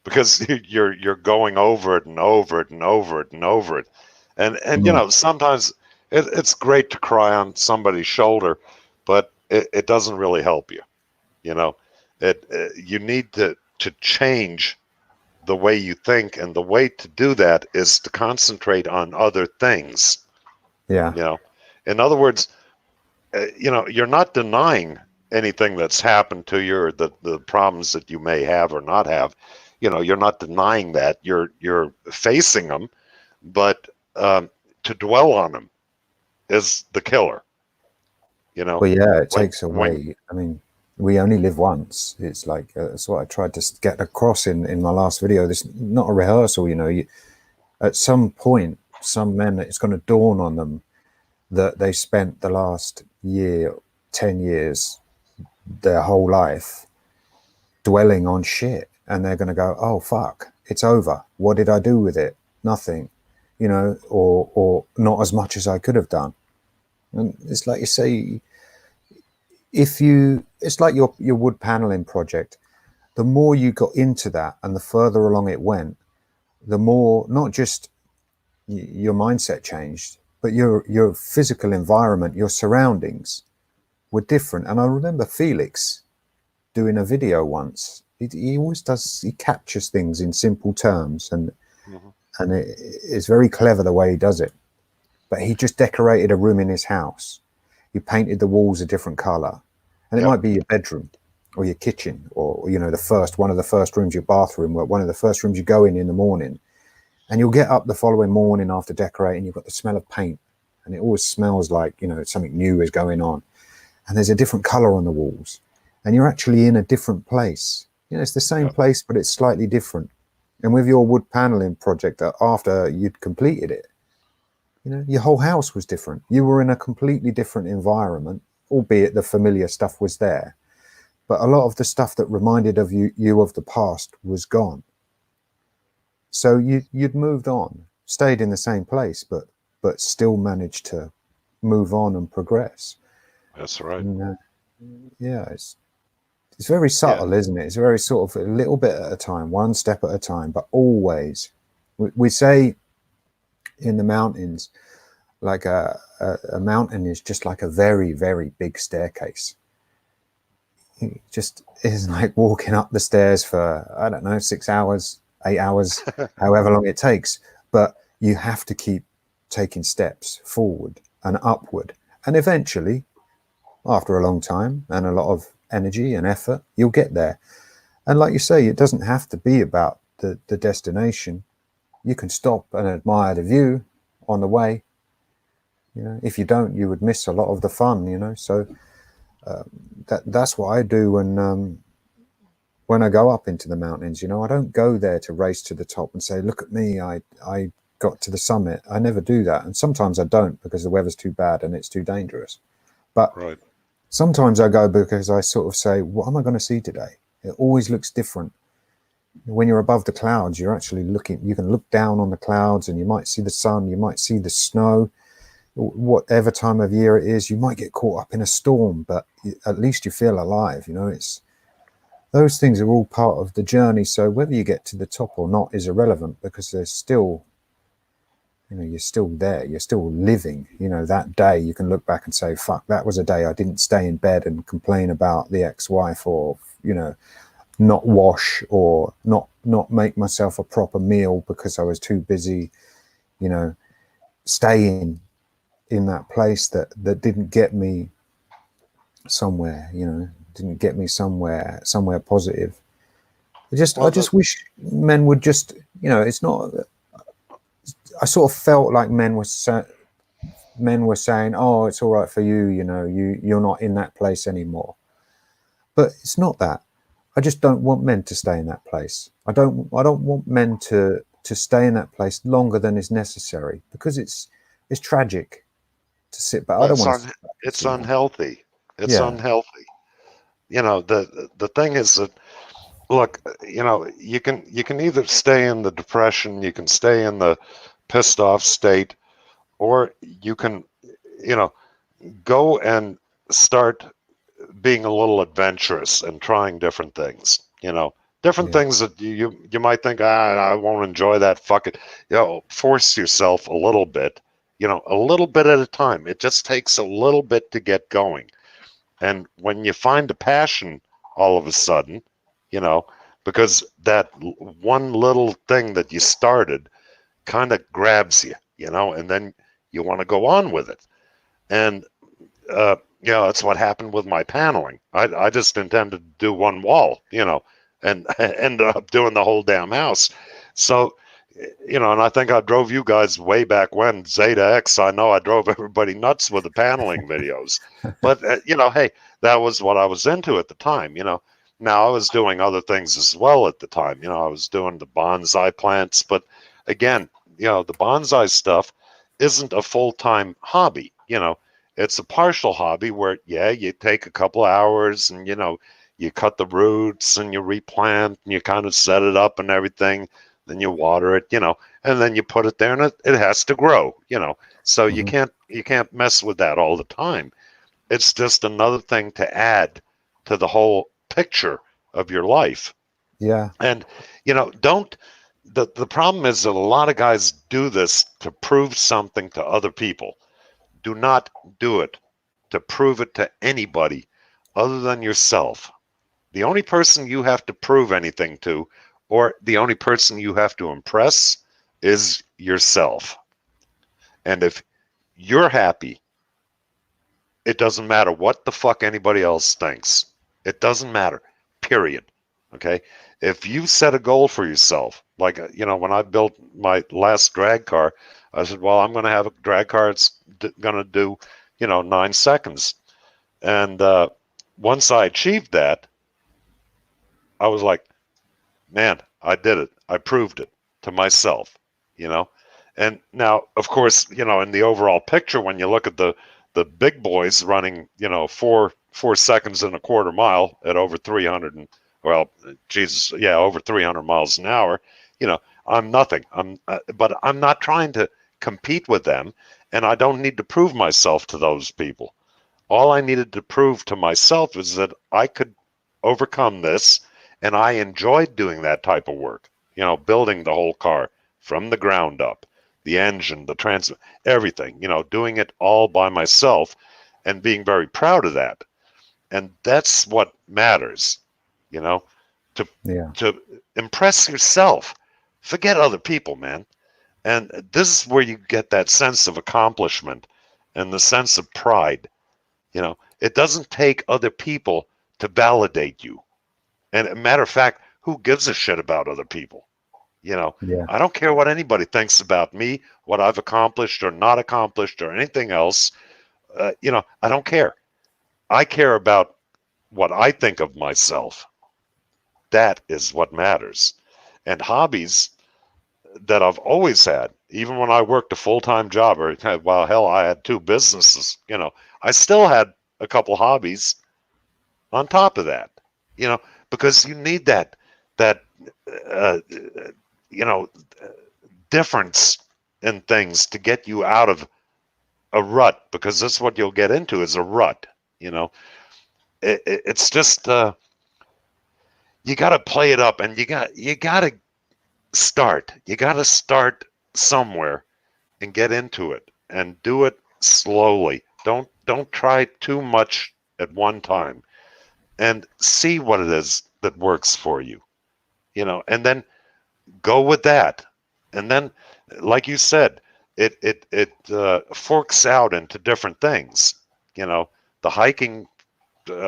because you're going over it and over it and over it and over it. And sometimes it's great to cry on somebody's shoulder, but it doesn't really help you. You need to change the way you think, and the way to do that is to concentrate on other things. Yeah. In other words, you're not denying anything that's happened to you, or the problems that you may have or not have. You're not denying that. You're facing them, but to dwell on them is the killer. Well, yeah, it takes when away. I mean, we only live once. It's like that's what I tried to get across in my last video. This not a rehearsal. At some point, some men, it's going to dawn on them that they spent the last year, 10 years, their whole life dwelling on shit, and they're going to go, oh fuck, it's over. What did I do with it? Nothing, or not as much as I could have done. And it's like you say, it's like your wood paneling project. The more you got into that and the further along it went, the more not just your mindset changed, but your physical environment, your surroundings were different. And I remember Felix doing a video once. He always does. He captures things in simple terms, and it's very clever the way he does it. But he just decorated a room in his house. He painted the walls a different color, and it might be your bedroom or your kitchen, or one of the first rooms, your bathroom, or one of the first rooms you go in the morning. And you'll get up the following morning after decorating, you've got the smell of paint, and it always smells like, something new is going on. And there's a different color on the walls, and you're actually in a different place. It's the same place, but it's slightly different. And with your wood paneling project, after you'd completed it, your whole house was different. You were in a completely different environment, albeit the familiar stuff was there. But a lot of the stuff that reminded of you of the past was gone. So you'd moved on, stayed in the same place, but still managed to move on and progress. That's right. And, it's very subtle, isn't it? It's very sort of a little bit at a time, one step at a time, but always. We say in the mountains, like a mountain is just like a very, very big staircase. It just is like walking up the stairs for, I don't know, 6 hours, 8 hours, however long it takes. But you have to keep taking steps forward and upward. And eventually, after a long time and a lot of energy and effort, you'll get there. And like you say, it doesn't have to be about the destination. You can stop and admire the view on the way. If you don't, you would miss a lot of the fun. So that's what I do when I go up into the mountains. I don't go there to race to the top and say, look at me, I got to the summit. I never do that. And sometimes I don't, because the weather's too bad and it's too dangerous. But sometimes I go because I sort of say, what am I going to see today? It always looks different. When you're above the clouds, you're actually looking, you can look down on the clouds and you might see the sun, you might see the snow. whatever time of year it is, you might get caught up in a storm, but at least you feel alive. It's those things are all part of the journey. So whether you get to the top or not is irrelevant, because there's still, you're still there, you're still living. That day you can look back and say, fuck, that was a day I didn't stay in bed and complain about the ex-wife, or not wash, or not make myself a proper meal because I was too busy staying in that place that didn't get me somewhere, didn't get me somewhere positive. I Well, just wish men would just, it's not, I sort of felt like men were saying, oh, it's all right for you, you're not in that place anymore. But it's not that. I just don't want men to stay in that place. I don't want men to stay in that place longer than is necessary, because it's tragic to sit back. I don't want to sit back it's too long. unhealthy. It's Yeah, unhealthy. The thing is that, look, you can either stay in the depression, you can stay in the pissed off state, or you can, you know, go and start being a little adventurous and trying different things. Different yeah, things that you might think, I won't enjoy that. Fuck it. Force yourself a little bit. A little bit at a time. It just takes a little bit to get going. And when you find a passion, all of a sudden, you know, because that one little thing that you started kind of grabs you, and then you want to go on with it. And that's what happened with my paneling. I just intended to do one wall, and ended up doing the whole damn house. So, and I think I drove you guys way back when, Zeta X. I know I drove everybody nuts with the paneling videos. But, hey, that was what I was into at the time. Now, I was doing other things as well at the time. I was doing the bonsai plants. But again, the bonsai stuff isn't a full-time hobby. It's a partial hobby where, yeah, you take a couple hours and, you cut the roots and you replant and you kind of set it up and everything. Then you water it, and then you put it there and it has to grow, So you hmm can't mess with that all the time. It's just another thing to add to the whole picture of your life. yeah, And, don't, the problem is that a lot of guys do this to prove something to other people. Do not do it to prove it to anybody other than yourself. The only person you have to prove anything to, or the only person you have to impress, is yourself. And if you're happy, it doesn't matter what the fuck anybody else thinks. It doesn't matter, period. Okay? If you set a goal for yourself, like, when I built my last drag car, I said, well, I'm going to have a drag car that's going to do, 9 seconds. And once I achieved that, I was like, man, I did it. I proved it to myself, you know. And now, of course, in the overall picture, when you look at the big boys running, 4 seconds and a quarter mile at over 300 and, well, Jesus, yeah, over 300 miles an hour, I'm nothing. But I'm not trying to compete with them, and I don't need to prove myself to those people. All I needed to prove to myself is that I could overcome this, and I enjoyed doing that type of work, building the whole car from the ground up, the engine, the transmission, everything, doing it all by myself and being very proud of that. And that's what matters, you know, to yeah, to impress yourself. Forget other people, man. And this is where you get that sense of accomplishment and the sense of pride. It doesn't take other people to validate you. And a matter of fact, who gives a shit about other people? You know, yeah, I don't care what anybody thinks about me, what I've accomplished or not accomplished or anything else. I don't care. I care about what I think of myself. That is what matters. And hobbies that I've always had, even when I worked a full-time job, or well, hell, I had two businesses, I still had a couple hobbies on top of that, you know, because you need that uh, you know difference in things to get you out of a rut, because that's what you'll get into, is a rut. It's just you got to play it up, and you got to start. You got to start somewhere and get into it, and do it slowly. Don't try too much at one time, and see what it is that works for you. And then go with that. And then, like you said, it forks out into different things. The hiking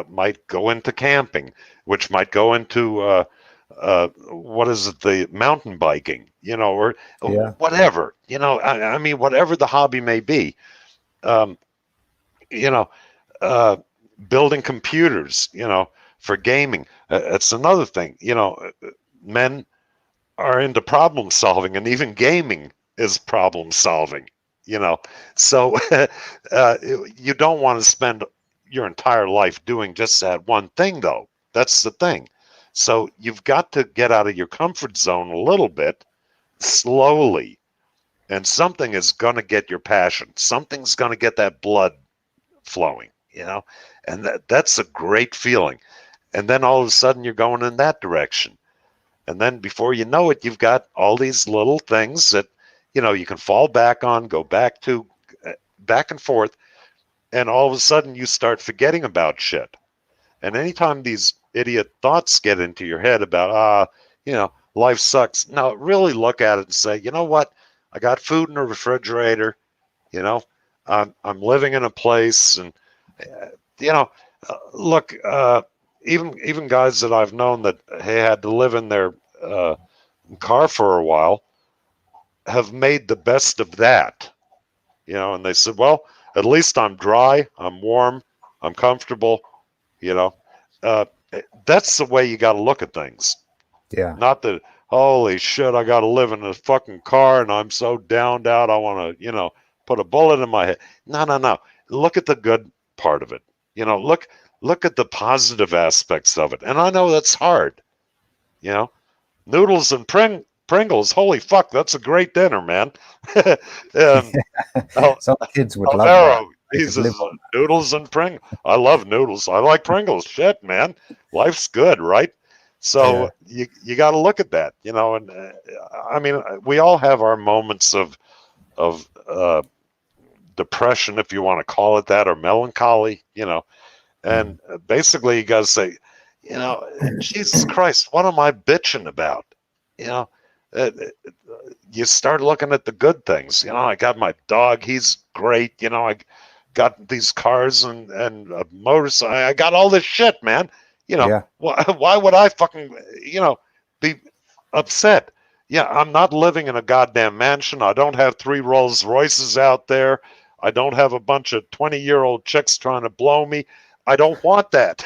might go into camping, which might go into what is it, the mountain biking, or Yeah. whatever. I mean, whatever the hobby may be. Um, you know, uh, Building computers, for gaming. It's another thing. Men are into problem solving, and even gaming is problem solving. So uh, you don't want to spend your entire life doing just that one thing, though. That's the thing. So you've got to get out of your comfort zone a little bit slowly, and something is going to get your passion. Something's going to get that blood flowing, and that's a great feeling. And then all of a sudden you're going in that direction. And then before you know it, you've got all these little things that, you can fall back on, go back to, back and forth. And all of a sudden you start forgetting about shit. And anytime these idiot thoughts get into your head about, life sucks. Now really look at it and say, you know what? I got food in the refrigerator. You know, I'm living in a place, and you know, look, even guys that I've known that had to live in their car for a while have made the best of that. And they said, well, at least I'm dry, I'm warm, I'm comfortable. You know, uh, that's the way you got to look at things. Yeah. Not that, holy shit, I got to live in a fucking car and I'm so downed out. I want to, put a bullet in my head. No, no, no. Look at the good part of it. Look at the positive aspects of it. And I know that's hard. You know, noodles and Pringles. Holy fuck, that's a great dinner, man. um, Some kids would love that. Alvaro, They he could live says on noodles and Pringles. I love noodles. I like Pringles. Shit, man, life's good, right? that. Yeah. So you got to look at that, and I mean, we all have our moments of depression, if you want to call it that, or melancholy, Mm. and basically you got to say, Jesus Christ, what am I bitching about? You know, uh, you start looking at the good things. I got my dog; he's great. I got these cars and a motorcycle. I got all this shit, man. Yeah. Why would I fucking be upset? Yeah, I'm not living in a goddamn mansion. I don't have 3 Rolls Royces out there. I don't have a bunch of 20-year-old chicks trying to blow me. I don't want that,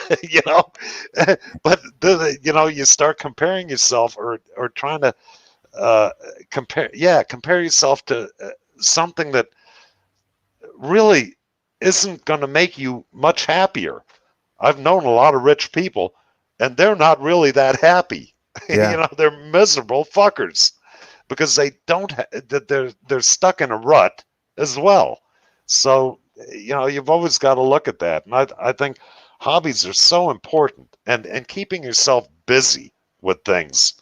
but you start comparing yourself, or trying to compare yourself to something that really isn't going to make you much happier. I've known a lot of rich people, and they're not really that happy. Yeah. They're miserable fuckers because they don't that they're stuck in a rut as well. So you've always got to look at that, and I think hobbies are so important, and keeping yourself busy with things,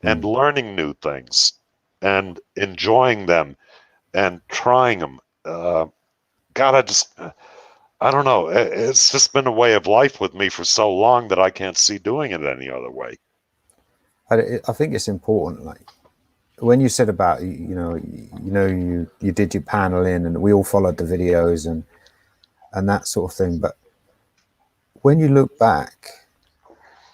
and Mm. learning new things, and enjoying them, and trying them. God, I don't know. It's just been a way of life with me for so long that I can't see doing it any other way. I think it's important. Like when you said about you did your paneling, and we all followed the videos and that sort of thing. But when you look back,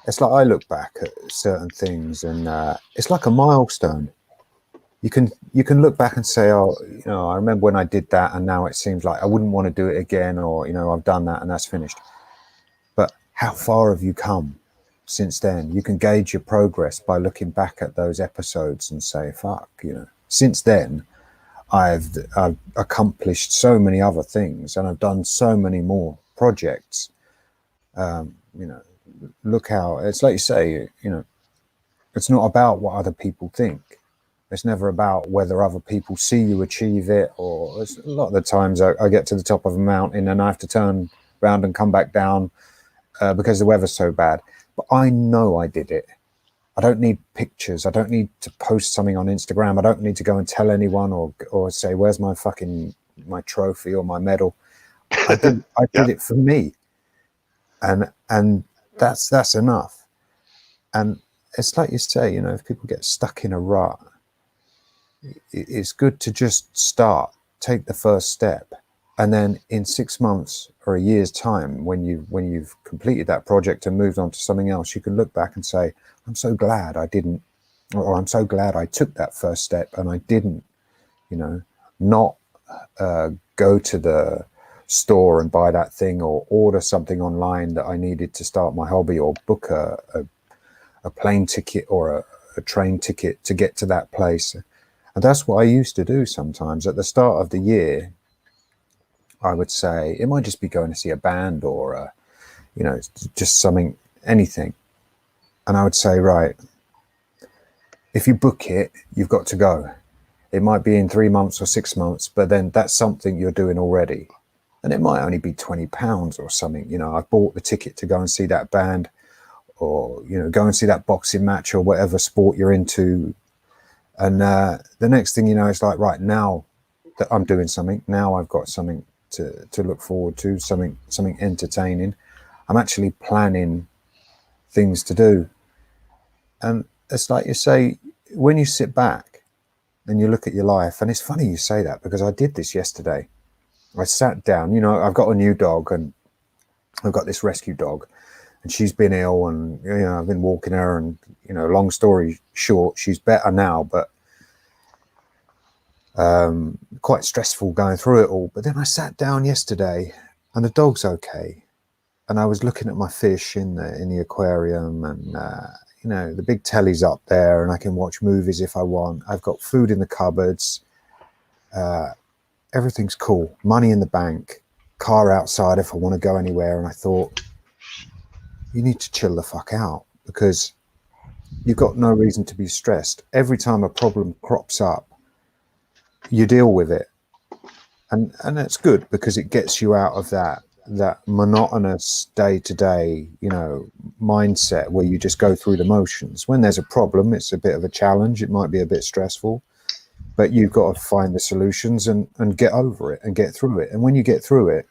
it's like I look back at certain things, and it's like a milestone. You can look back and say, oh, I remember when I did that, and now it seems like I wouldn't want to do it again, or I've done that and that's finished. But how far have you come since then? You can gauge your progress by looking back at those episodes and say, fuck, since then I've accomplished so many other things, and I've done so many more projects. um, you know Look how it's, like you say, it's not about what other people think. It's never about whether other people see you achieve it, or a lot of the times I get to the top of a mountain and I have to turn around and come back down because the weather's so bad. But I know I did it. I don't need pictures. I don't need to post something on Instagram. I don't need to go and tell anyone or say, where's my trophy or my medal. I did it for me. And that's enough. And it's like you say, you know, if people get stuck in a rut, it's good to just start, take the first step. And then in 6 months or a year's time, when you've completed that project and moved on to something else, you can look back and say, I'm so glad I didn't, or I'm so glad I took that first step and I didn't, you know, not go to the store and buy that thing or order something online that I needed to start my hobby, or book a plane ticket or a train ticket to get to that place. And that's what I used to do sometimes. At the start of the year, I would say it might just be going to see a band or, you know, just something, anything. And I would say, right, if you book it, you've got to go. It might be in 3 months or 6 months, but then that's something you're doing already. And it might only be £20 or something. You know, I bought the ticket to go and see that band, or, you know, go and see that boxing match or whatever sport you're into. And the next thing you know, it's like, right, now that I'm doing something, now I've got something to look forward to, something entertaining. I'm actually planning things to do. And it's like you say, when you sit back and you look at your life, and it's funny you say that, because I did this yesterday. I sat down, you know, I've got a new dog, and I've got this rescue dog, and she's been ill, and, you know, I've been walking her, and, you know, long story short, she's better now, but quite stressful going through it all. But then I sat down yesterday and the dog's okay. And I was looking at my fish in the aquarium, and, you know, the big telly's up there and I can watch movies if I want. I've got food in the cupboards. Everything's cool. Money in the bank, car outside if I want to go anywhere. And I thought, you need to chill the fuck out, because you've got no reason to be stressed. Every time a problem crops up, you deal with it. And that's good, because it gets you out of that monotonous day-to-day, you know, mindset where you just go through the motions. When there's a problem, it's a bit of a challenge. It might be a bit stressful, but you've got to find the solutions and get over it and get through it. And when you get through it,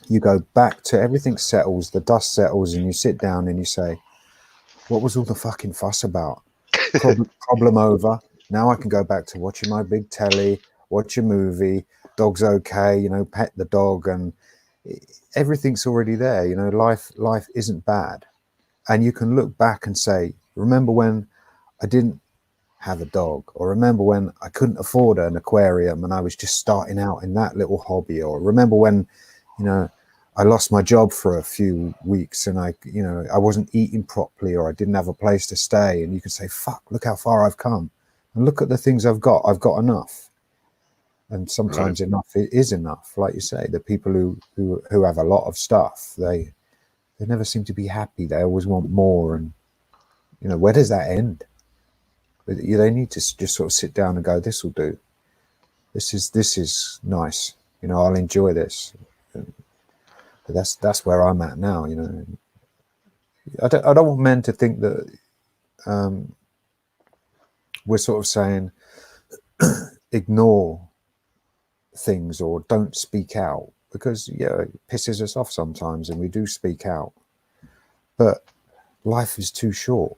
you go back to everything settles, the dust settles, and you sit down and you say, what was all the fucking fuss about? Problem over. Now I can go back to watching my big telly, watch a movie, dog's okay, you know, pet the dog, and everything's already there. You know, life isn't bad. And you can look back and say, remember when I didn't have a dog, or remember when I couldn't afford an aquarium and I was just starting out in that little hobby, or remember when, you know, I lost my job for a few weeks and I wasn't eating properly, or I didn't have a place to stay. And you can say, fuck, look how far I've come, and look at the things I've got enough. And sometimes enough is enough. Like you say, the people who have a lot of stuff, they never seem to be happy. They always want more. And, you know, where does that end? They need to just sort of sit down and go, this will do. This is nice. You know, I'll enjoy this. But that's where I'm at now. You know, I don't want men to think that we're sort of saying ignore things or don't speak out, because it pisses us off sometimes and we do speak out. But life is too short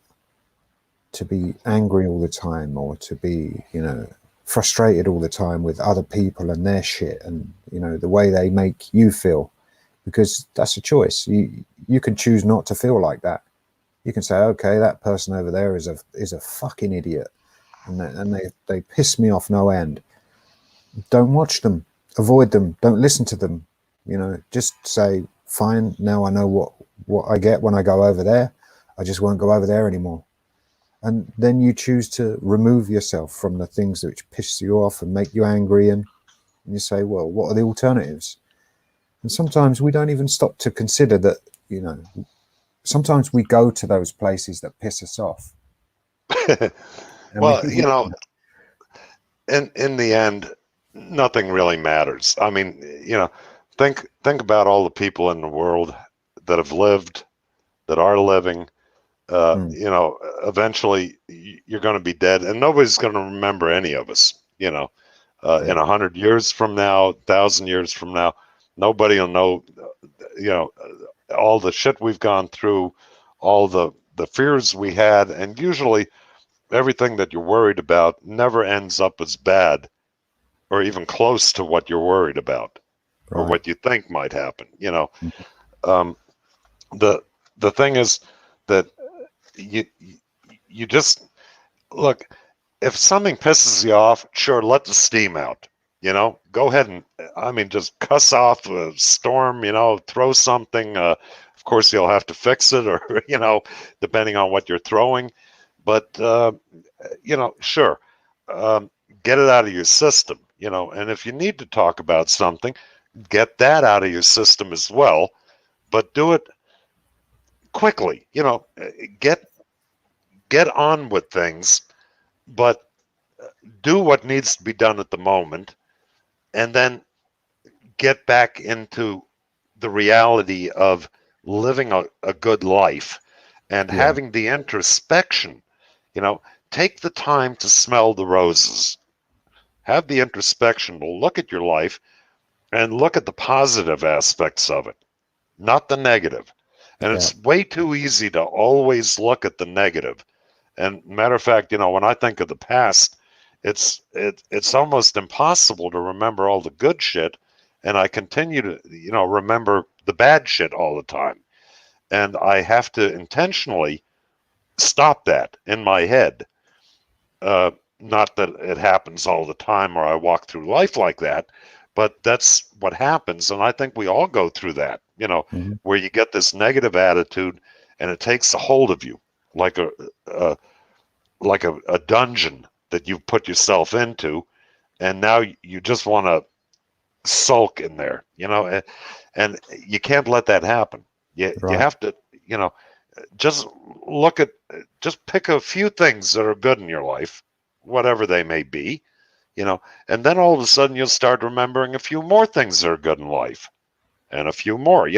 to be angry all the time, or to be, you know, frustrated all the time with other people and their shit, and, you know, the way they make you feel, because that's a choice. You can choose not to feel like that. You can say, okay, that person over there is a fucking idiot, and they piss me off no end. Don't watch them, avoid them, don't listen to them. You know, just say, fine, now I know what I get when I go over there. I just won't go over there anymore. And then you choose to remove yourself from the things which piss you off and make you angry, and you say, well, what are the alternatives? And sometimes we don't even stop to consider that, you know, sometimes we go to those places that piss us off. I Well, mean, in the end, nothing really matters. I mean, think about all the people in the world that have lived, that are living. mm, Eventually you're going to be dead, and nobody's going to remember any of us. yeah, In 100 years from now, 1,000 years from now, nobody will know. All the shit we've gone through, all the fears we had, and usually everything that you're worried about never ends up as bad or even close to what you're worried about or right. what you think might happen. Mhm. Um, the the thing is that you you just look, if something pisses you off, sure, let the steam out. Go ahead and, I mean, just cuss off a storm. Throw something. Of course, you'll have to fix it, or depending on what you're throwing. But sure, um, get it out of your system. And if you need to talk about something, get that out of your system as well. But do it quickly. Get get on with things, but do what needs to be done at the moment, and then get back into the reality of living a good life and Yeah, having the introspection. You know, take the time to smell the roses. Have the introspection to look at your life and look at the positive aspects of it, not the negative. And yeah, it's way too easy to always look at the negative. And matter of fact, when I think of the past, it's almost impossible to remember all the good shit, and I continue to remember the bad shit all the time. And I have to intentionally stop that in my head. Uh, Not that it happens all the time or I walk through life like that, but that's what happens. And I think we all go through that, mhm, where you get this negative attitude and it takes a hold of you like a a dungeon that you've put yourself into, and now you just want to sulk in there, and you can't let that happen. You right. have to, you know, just look at, just pick a few things that are good in your life, whatever they may be, and then all of a sudden you'll start remembering a few more things that are good in life, and a few more,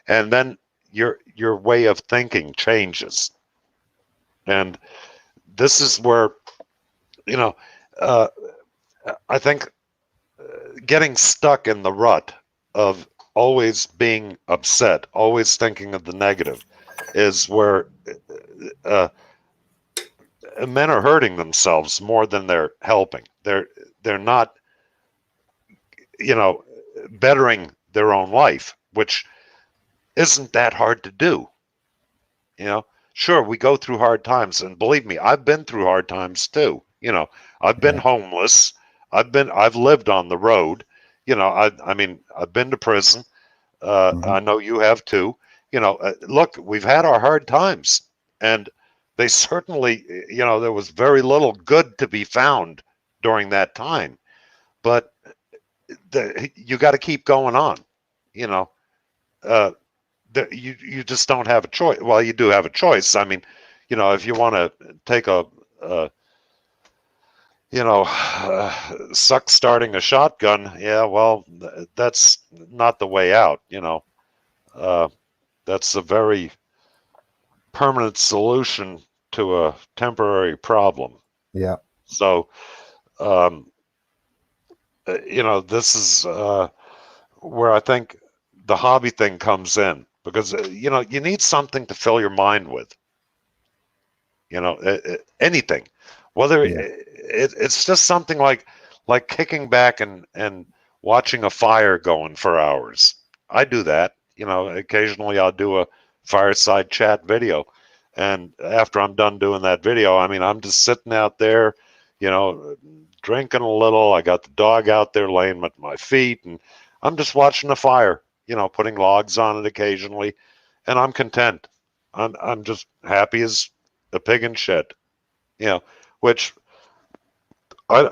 and then your way of thinking changes, and this is where, you know, uh, I think getting stuck in the rut of always being upset, always thinking of the negative, is where uh, men are hurting themselves more than they're helping. They're not, you know, bettering their own life, which isn't that hard to do. You know, sure, we go through hard times, and believe me, I've been through hard times too. I've been Yeah, homeless. I've lived on the road. I mean, I've been to prison. hmm, I know you have too. Look, we've had our hard times, and they certainly, there was very little good to be found during that time. But you got to keep going on. You know, uh, you just don't have a choice. Well, you do have a choice. I mean, if you want to take a suck starting a shotgun, yeah, well, that's not the way out. Uh, that's a very permanent solution to a temporary problem. yeah. So, um, this is where I think the hobby thing comes in, because, you need something to fill your mind with, anything, whether Yeah, it's just something like kicking back and watching a fire going for hours. I do that. Occasionally I'll do a fireside chat video, and after I'm done doing that video, I mean, I'm just sitting out there, you know drinking a little. I got the dog out there laying at my feet, and I'm just watching the fire, putting logs on it occasionally, and I'm content. I'm just happy as a pig in shit, you know, which I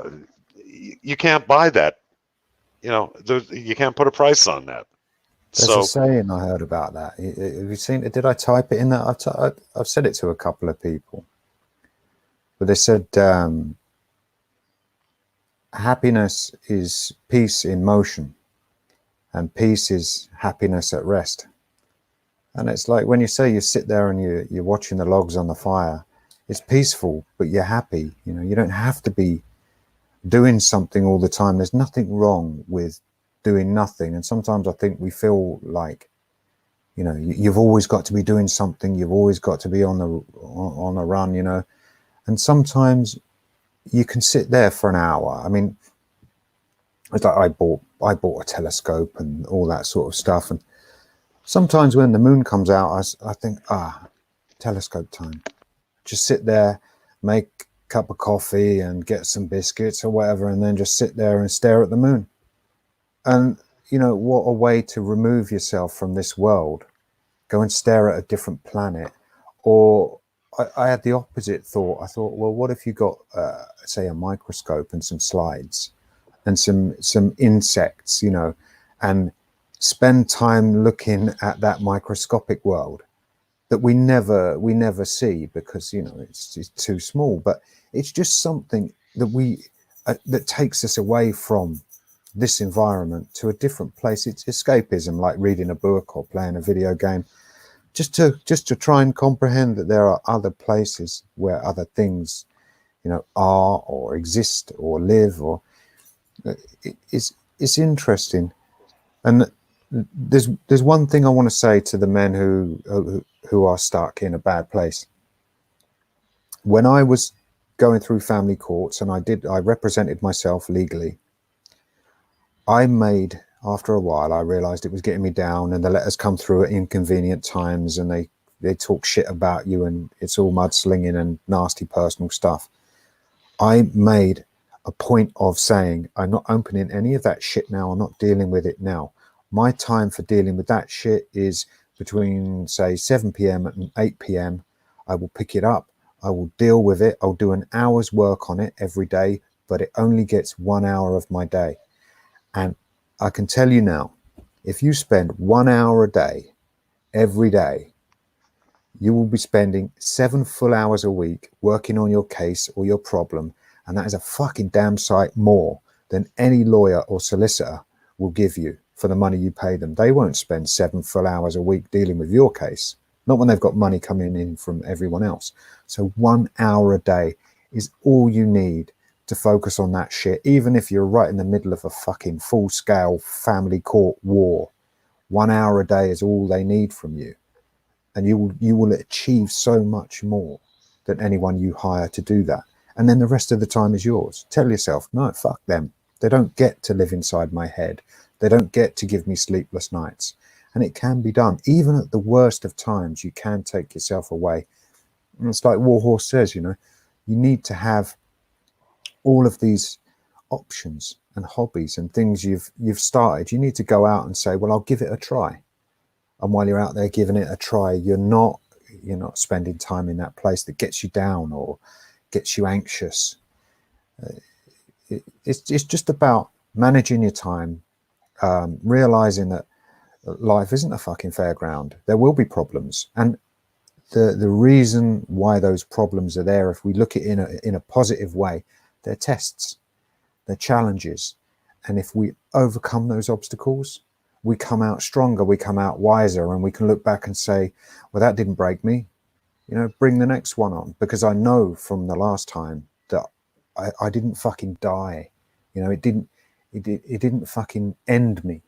you can't buy that. You can't put a price on that. there's a So saying I heard about that. Have you seen it? Did I type it in that? I've said it to a couple of people. But they said happiness is peace in motion, and peace is happiness at rest. And it's like when you say you sit there and you're watching the logs on the fire, it's peaceful, but you're happy. You know, you don't have to be doing something all the time. There's nothing wrong with doing nothing. And sometimes I think we feel like, you know, you've always got to be doing something. You've always got to be on a run, you know. And sometimes you can sit there for an hour. I mean, it's like I bought a telescope and all that sort of stuff. And sometimes when the moon comes out, I think, telescope time. Just sit there, make a cup of coffee and get some biscuits or whatever, and then just sit there and stare at the moon. And, you know, what a way to remove yourself from this world. Go and stare at a different planet. Or I had the opposite thought. I thought, well, what if you got, say, a microscope and some slides and some insects, you know, and spend time looking at that microscopic world that we never see because, you know, it's too small. But it's just something that that takes us away from this environment to a different place. It's escapism, like reading a book or playing a video game, just to try and comprehend that there are other places where other things, you know, are or exist or live. Or it's interesting. And there's one thing I want to say to the men who are stuck in a bad place. When I was going through family courts and I represented myself legally, after a while, I realized it was getting me down, and the letters come through at inconvenient times, and they talk shit about you, and it's all mudslinging and nasty personal stuff. I made a point of saying, I'm not opening any of that shit now. I'm not dealing with it now. My time for dealing with that shit is between, say, 7 p.m. and 8 p.m. I will pick it up. I will deal with it. I'll do an hour's work on it every day, but it only gets 1 hour of my day. And I can tell you now, if you spend 1 hour a day, every day, you will be spending 7 full hours a week working on your case or your problem. And that is a fucking damn sight more than any lawyer or solicitor will give you for the money you pay them. They won't spend 7 full hours a week dealing with your case, not when they've got money coming in from everyone else. So 1 hour a day is all you need to focus on that shit, even if you're right in the middle of a fucking full-scale family court war. 1 hour a day is all they need from you, and you will achieve so much more than anyone you hire to do that. And then the rest of the time is yours. Tell yourself, no, fuck them. They don't get to live inside my head. They don't get to give me sleepless nights. And it can be done. Even at the worst of times, you can take yourself away. And it's like Warhorse says, you know, you need to have all of these options and hobbies and things you've started. You need to go out and say, well, I'll give it a try. And while you're out there giving it a try, you're not spending time in that place that gets you down or gets you anxious. It's just about managing your time, realizing that life isn't a fucking fairground. There will be problems, and the reason why those problems are there, if we look at it in a positive way, they're tests, they're challenges, and if we overcome those obstacles, we come out stronger, we come out wiser, and we can look back and say, well, that didn't break me. You know, bring the next one on, because I know from the last time that I didn't fucking die. You know, it didn't fucking end me.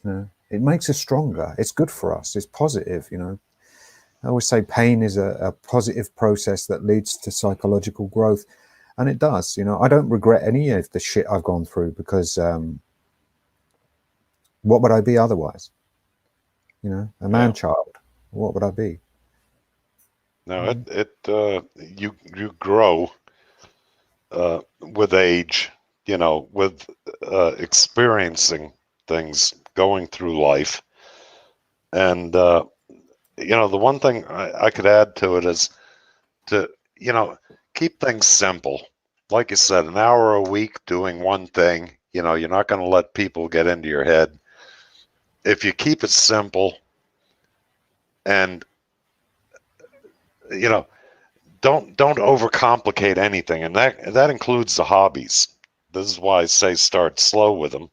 You know, it makes us stronger. It's good for us. It's positive. You know, I always say pain is a positive process that leads to psychological growth, and it does. You know, I don't regret any of the shit I've gone through, because what would I be otherwise? You know, a man child. What would I be? No, you grow with age, you know, with experiencing things, going through life. And, you know, the one thing I could add to it is to, you know, keep things simple. Like you said, an hour a week doing one thing, you know, you're not going to let people get into your head. If you keep it simple and, you know, don't overcomplicate anything, and that includes the hobbies. This is why I say start slow with them,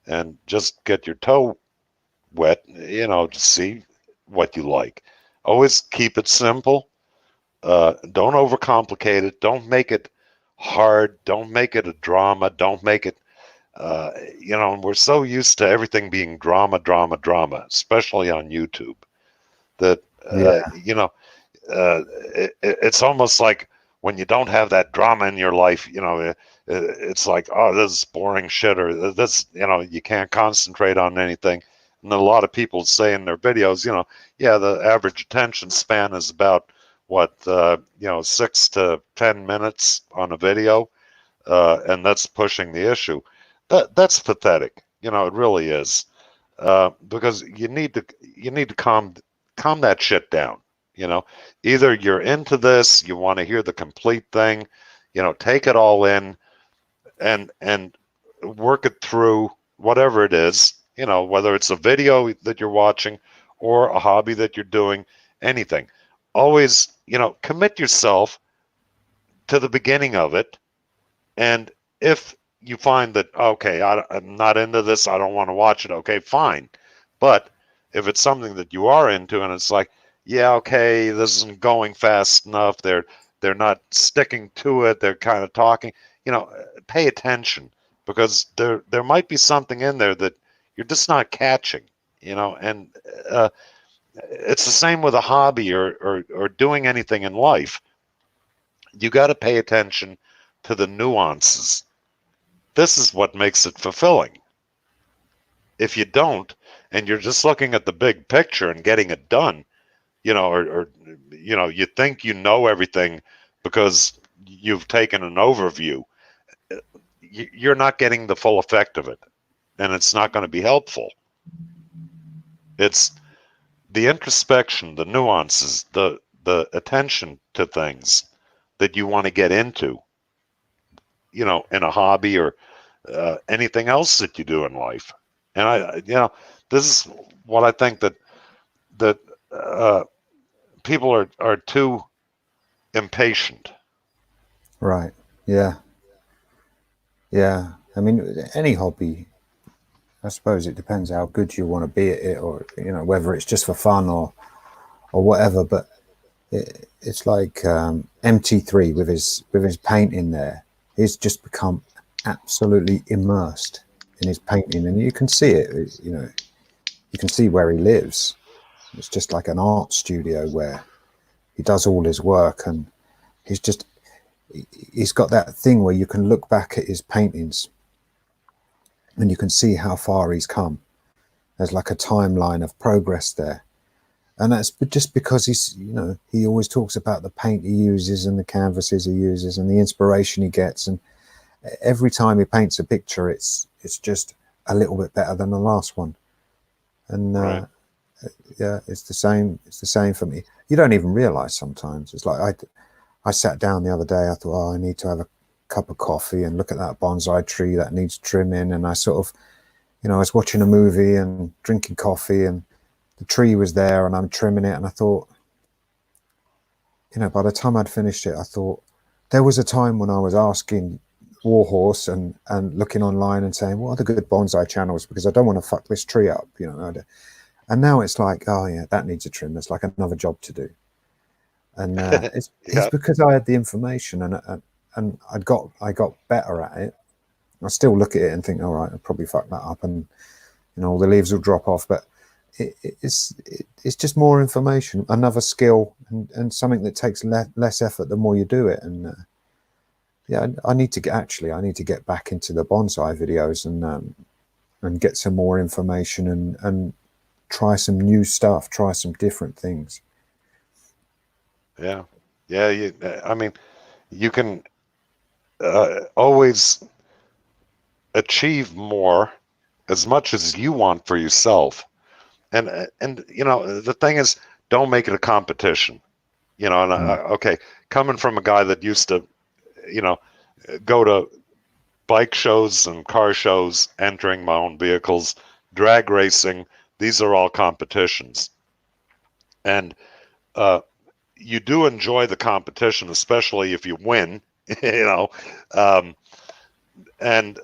and just get your toe wet, to see what you like. Always keep it simple. Don't overcomplicate it. Don't make it hard. Don't make it a drama. Don't make it, we're so used to everything being drama, drama, drama, especially on YouTube, that, Yeah, it's almost like when you don't have that drama in your life, it's like, oh, this is boring shit, or this, you can't concentrate on anything. And a lot of people say in their videos, yeah, the average attention span is about what, 6 to 10 minutes on a video, and that's pushing the issue. That's pathetic. It really is, because you need to calm that shit down. You know, Either you're into this, you want to hear the complete thing, take it all in, and work it through, whatever it is, whether it's a video that you're watching or a hobby that you're doing, anything. Always, commit yourself to the beginning of it. And if you find that, okay, I'm not into this, I don't want to watch it, okay, fine. But if it's something that you are into and it's like, yeah, okay, this isn't going fast enough, they're not sticking to it, they're kind of talking, pay attention, because there might be something in there that you're just not catching, and it's the same with a hobby, or doing anything in life. You got to pay attention to the nuances. This is what makes it fulfilling. If you don't, and you're just looking at the big picture and getting it done, or you think you know everything because you've taken an overview, you're not getting the full effect of it, and it's not going to be helpful. It's the introspection, the nuances, the attention to things that you want to get into, in a hobby, or anything else that you do in life. And this is what I think, that uh, people are too impatient. right. Yeah, yeah. I mean, any hobby, I suppose it depends how good you want to be at it, or whether it's just for fun or whatever. But it's like MT3 with his painting there. He's just become absolutely immersed in his painting, and you can see it. You can see where he lives. It's just like an art studio where he does all his work, and he's just he's got that thing where you can look back at his paintings and you can see how far he's come. There's like a timeline of progress there. And that's just because he always talks about the paint he uses and the canvases he uses and the inspiration he gets. And every time he paints a picture, it's just a little bit better than the last one. And Right. yeah, it's the same. It's the same for me. You don't even realize sometimes. It's like I sat down the other day. I thought, oh, I need to have a cup of coffee and look at that bonsai tree that needs trimming. And I sort of, I was watching a movie and drinking coffee, and the tree was there, and I'm trimming it. And I thought, by the time I'd finished it, I thought there was a time when I was asking Warhorse and looking online and saying, what are the good bonsai channels? Because I don't want to fuck this tree up, And now it's like, oh yeah, that needs a trim. It's like another job to do. And it's Yeah. because I had the information, and I got better at it. I still look at it and think, all right, I'll probably fuck that up, and all the leaves will drop off. But it's just more information, another skill, and something that takes less effort the more you do it. And yeah, I need to get back into the bonsai videos and get some more information and try some new stuff, try some different things. Yeah. Yeah. I mean, you can always achieve more, as much as you want for yourself. And the thing is, don't make it a competition. And Mm. okay, coming from a guy that used to, you know, go to bike shows and car shows, entering my own vehicles, drag racing, these are all competitions. And uh, you do enjoy the competition, especially if you win, you know, um, and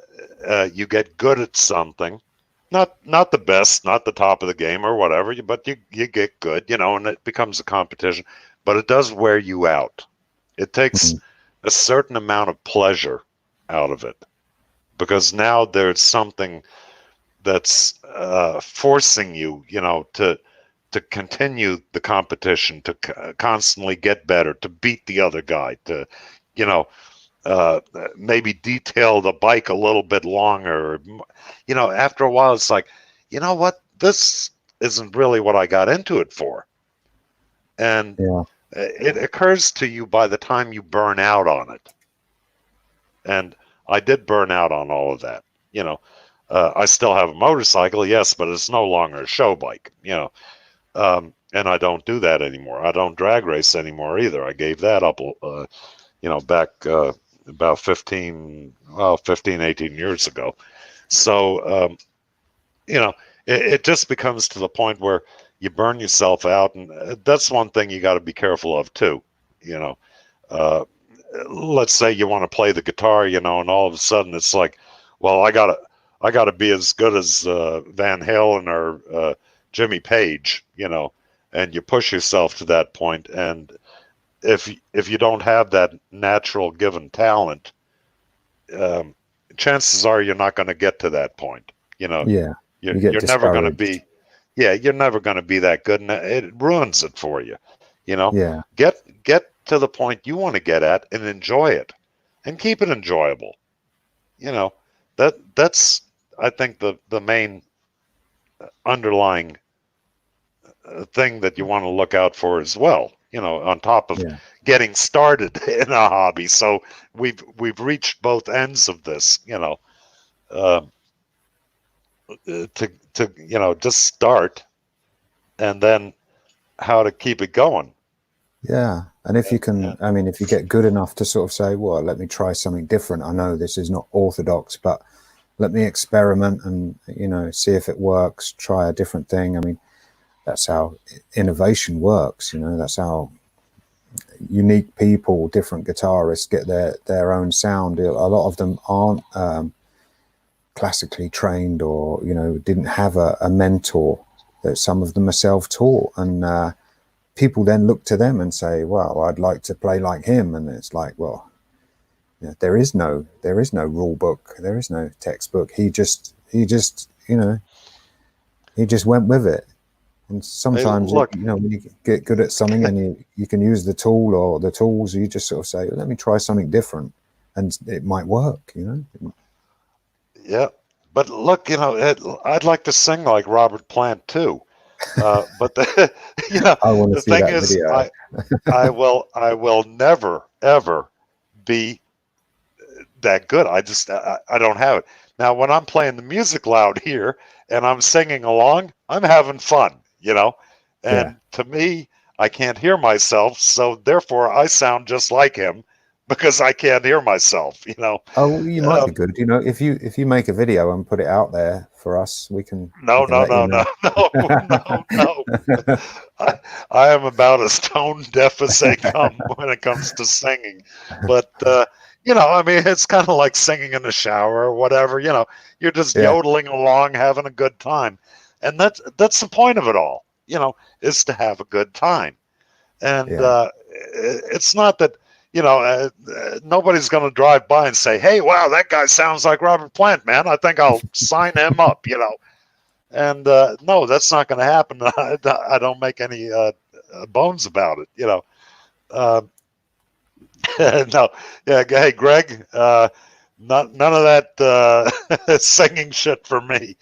you get good at something. Not the best, not the top of the game or whatever, but you get good, you know, and it becomes a competition. But it does wear you out. It takes Mm. a certain amount of pleasure out of it because now there's something that's forcing you, you know, to continue the competition, to constantly get better, to beat the other guy, to, you know, uh, maybe detail the bike a little bit longer. You know, after a while, it's like, you know what, this isn't really what I got into it for, and Yeah. it occurs to you by the time you burn out on it. And I did burn out on all of that. You know, I still have a motorcycle, yes, but it's no longer a show bike. You know, and I don't do that anymore. I don't drag race anymore either. I gave that up, you know, back about 18 years ago. So, you know, it just becomes to the point where you burn yourself out. And that's one thing you got to be careful of, too. You know, uh, let's say you want to play the guitar, you know, and all of a sudden it's like, well, I gotta be as good as Van Halen or Jimmy Page, you know, and you push yourself to that point. And if you don't have that natural given talent, um, chances are you're not going to get to that point. You know, Yeah. You get you're never going to discouraged. be, yeah, you're never going to be that good, and it ruins it for you. You know, Yeah. get to the point you want to get at and enjoy it, and keep it enjoyable. You know, that's I think the main underlying thing that you want to look out for as well. You know, on top of Yeah. getting started in a hobby. So we've reached both ends of this. You know, uh, to you know just start and then how to keep it going. Yeah. And if you Yeah, can, I mean, if you get good enough to sort of say, well, let me try something different. I know this is not orthodox, but let me experiment and, you know, see if it works, try a different thing. I mean, that's how innovation works. You know, that's how unique people, different guitarists get their own sound. A lot of them aren't classically trained, or you know, didn't have a mentor. That some of them are self-taught, and people then look to them and say, "Well, I'd like to play like him." And it's like, well, you know, there is no rule book, there is no textbook. He just you know, he just went with it. And hey, sometimes, you look, know, when you get good at something and you can use the tool or the tools, you just sort of say, let me try something different, and it might work, you know? yeah, but look, you know, I'd like to sing like Robert Plant too. But the, you know, I want to the see thing that is, video. I will never ever be that good. I don't have it. Now, when I'm playing the music loud here and I'm singing along, I'm having fun, you know. Yeah. And to me, I can't hear myself, so therefore I sound just like him because I can't hear myself, you know. Oh, well, you might be Um, good. You know, if you make a video and put it out there for us, we no, can no, let you no, no, know. no, no, no. I, I am about as tone deaf as they come when it comes to singing. But, you know, I mean, it's kind of like singing in the shower or whatever. You know, you're just Yeah. yodeling along, having a good time. And that's the point of it all, you know, is to have a good time. And Yeah. it's not that, you know, nobody's going to drive by and say, hey, wow, that guy sounds like Robert Plant, man. I think I'll sign him up, you know. And no, that's not going to happen. I don't make any bones about it, you know. Uh, no, yeah, hey, Greg, none of that singing shit for me.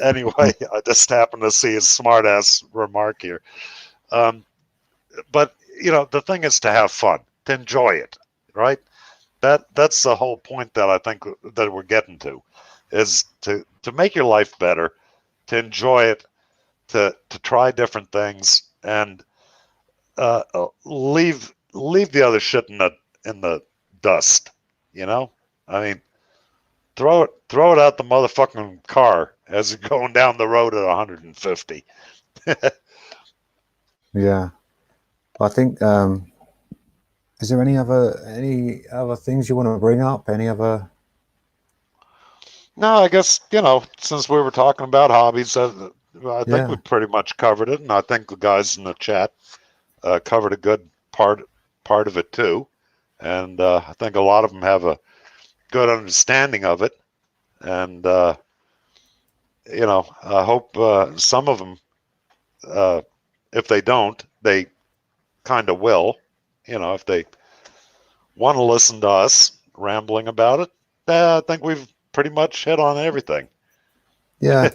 Anyway, I just happened to see a smartass remark here. Um, but you know, the thing is to have fun, to enjoy it, right? That's the whole point that I think that we're getting to, is to make your life better, to enjoy it, to try different things, and leave the other shit in the dust. You know, I mean, throw it out the motherfucking car as you're going down the road at 150. Yeah. I think. Is there any other things you want to bring up? Any other? No, I guess, since we were talking about hobbies, I think we Yeah, pretty much covered it, and I think the guys in the chat covered a good part of it too. And I think a lot of them have a good understanding of it. And I hope some of them, if they don't, they kind of will. If they want to listen to us rambling about it, I think we've pretty much hit on everything. yeah,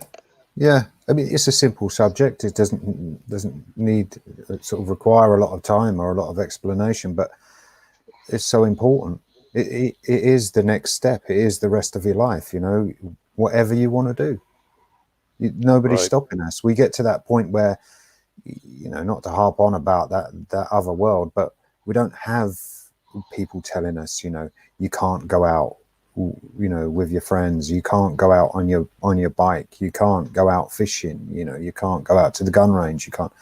yeah. I mean, it's a simple subject. It doesn't need sort of require a lot of time or a lot of explanation, but it's so important. It is the next step. It is the rest of your life. Whatever you want to do, nobody's Right. stopping us. We get to that point where, not to harp on about that other world, but we don't have people telling us, you can't go out, with your friends. You can't go out on your bike. You can't go out fishing. You can't go out to the gun range. You can't.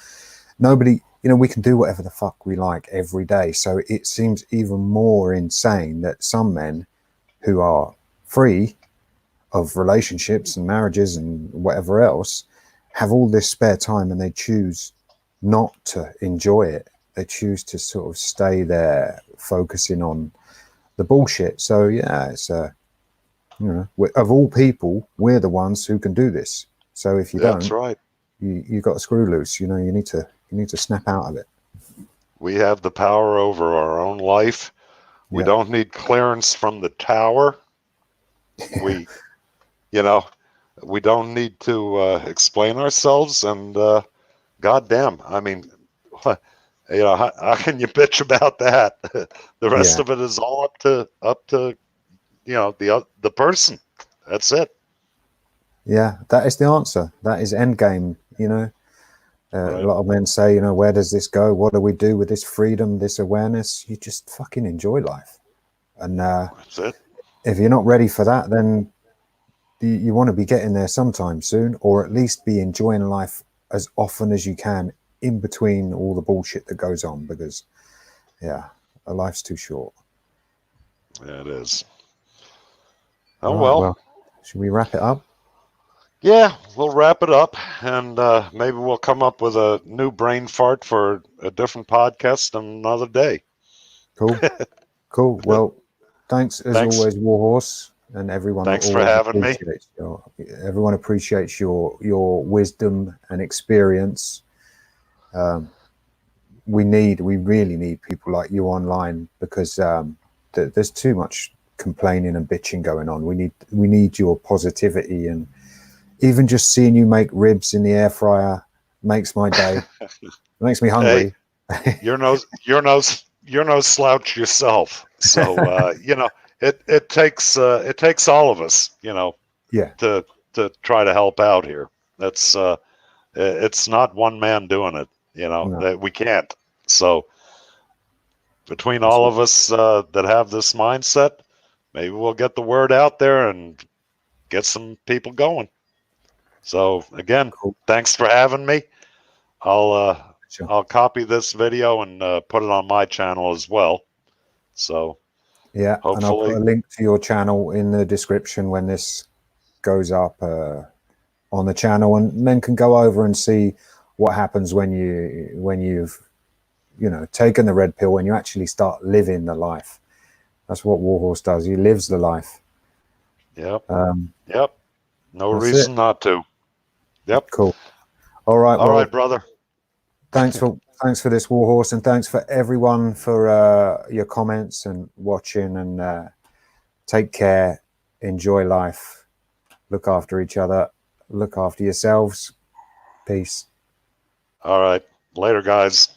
Nobody. We can do whatever the fuck we like every day. So it seems even more insane that some men who are free of relationships and marriages and whatever else have all this spare time and they choose not to enjoy it. They choose to sort of stay there focusing on the bullshit. So yeah, it's of all people, we're the ones who can do this. So if you That's don't, right. you got a screw loose. You need to snap out of it. We have the power over our own life. We Yeah, don't need clearance from the tower. We, you know, we don't need to explain ourselves. And goddamn, I mean, how can you bitch about that? The rest yeah, of it is all up to the person. That's it. yeah. That is the answer. That is end game. A Right. lot of men say, where does this go? What do we do with this freedom, this awareness? You just fucking enjoy life. And That's it. if you're not ready for that, then you want to be getting there sometime soon, or at least be enjoying life as often as you can in between all the bullshit that goes on, because yeah, a life's too short. Yeah, it is. All Oh right, well. well, should we wrap it up? Yeah, we'll wrap it up, and maybe we'll come up with a new brain fart for a different podcast another day. Cool. Cool. Well, thanks as Thanks. always, Warhorse, and everyone Thanks for always having me. appreciates your wisdom and experience. We really need people like you online, because there's too much complaining and bitching going on. We need your positivity, and even just seeing you make ribs in the air fryer makes my day. It makes me Hey, hungry. you're no slouch yourself. So it takes all of us, Yeah. to try to help out here. That's it's not one man doing it. No, That we can't. So between that's all it. of us that have this mindset, maybe we'll get the word out there and get some people going. So again, Cool. thanks for having me. I'll uh, Sure. I'll copy this video and put it on my channel as well. So Yeah, and I'll put hopefully, a link to your channel in the description when this goes up on the channel, and men can go over and see what happens when you've taken the red pill, when you actually start living the life. That's what Warhorse does. He lives the life. yep, Um, yep. No that's it. reason not to. Yep. Cool. All right. All right, Well, brother. thanks for this, Warhorse, and thanks for everyone for your comments and watching. And take care. Enjoy life. Look after each other. Look after yourselves. Peace. All right. Later, guys.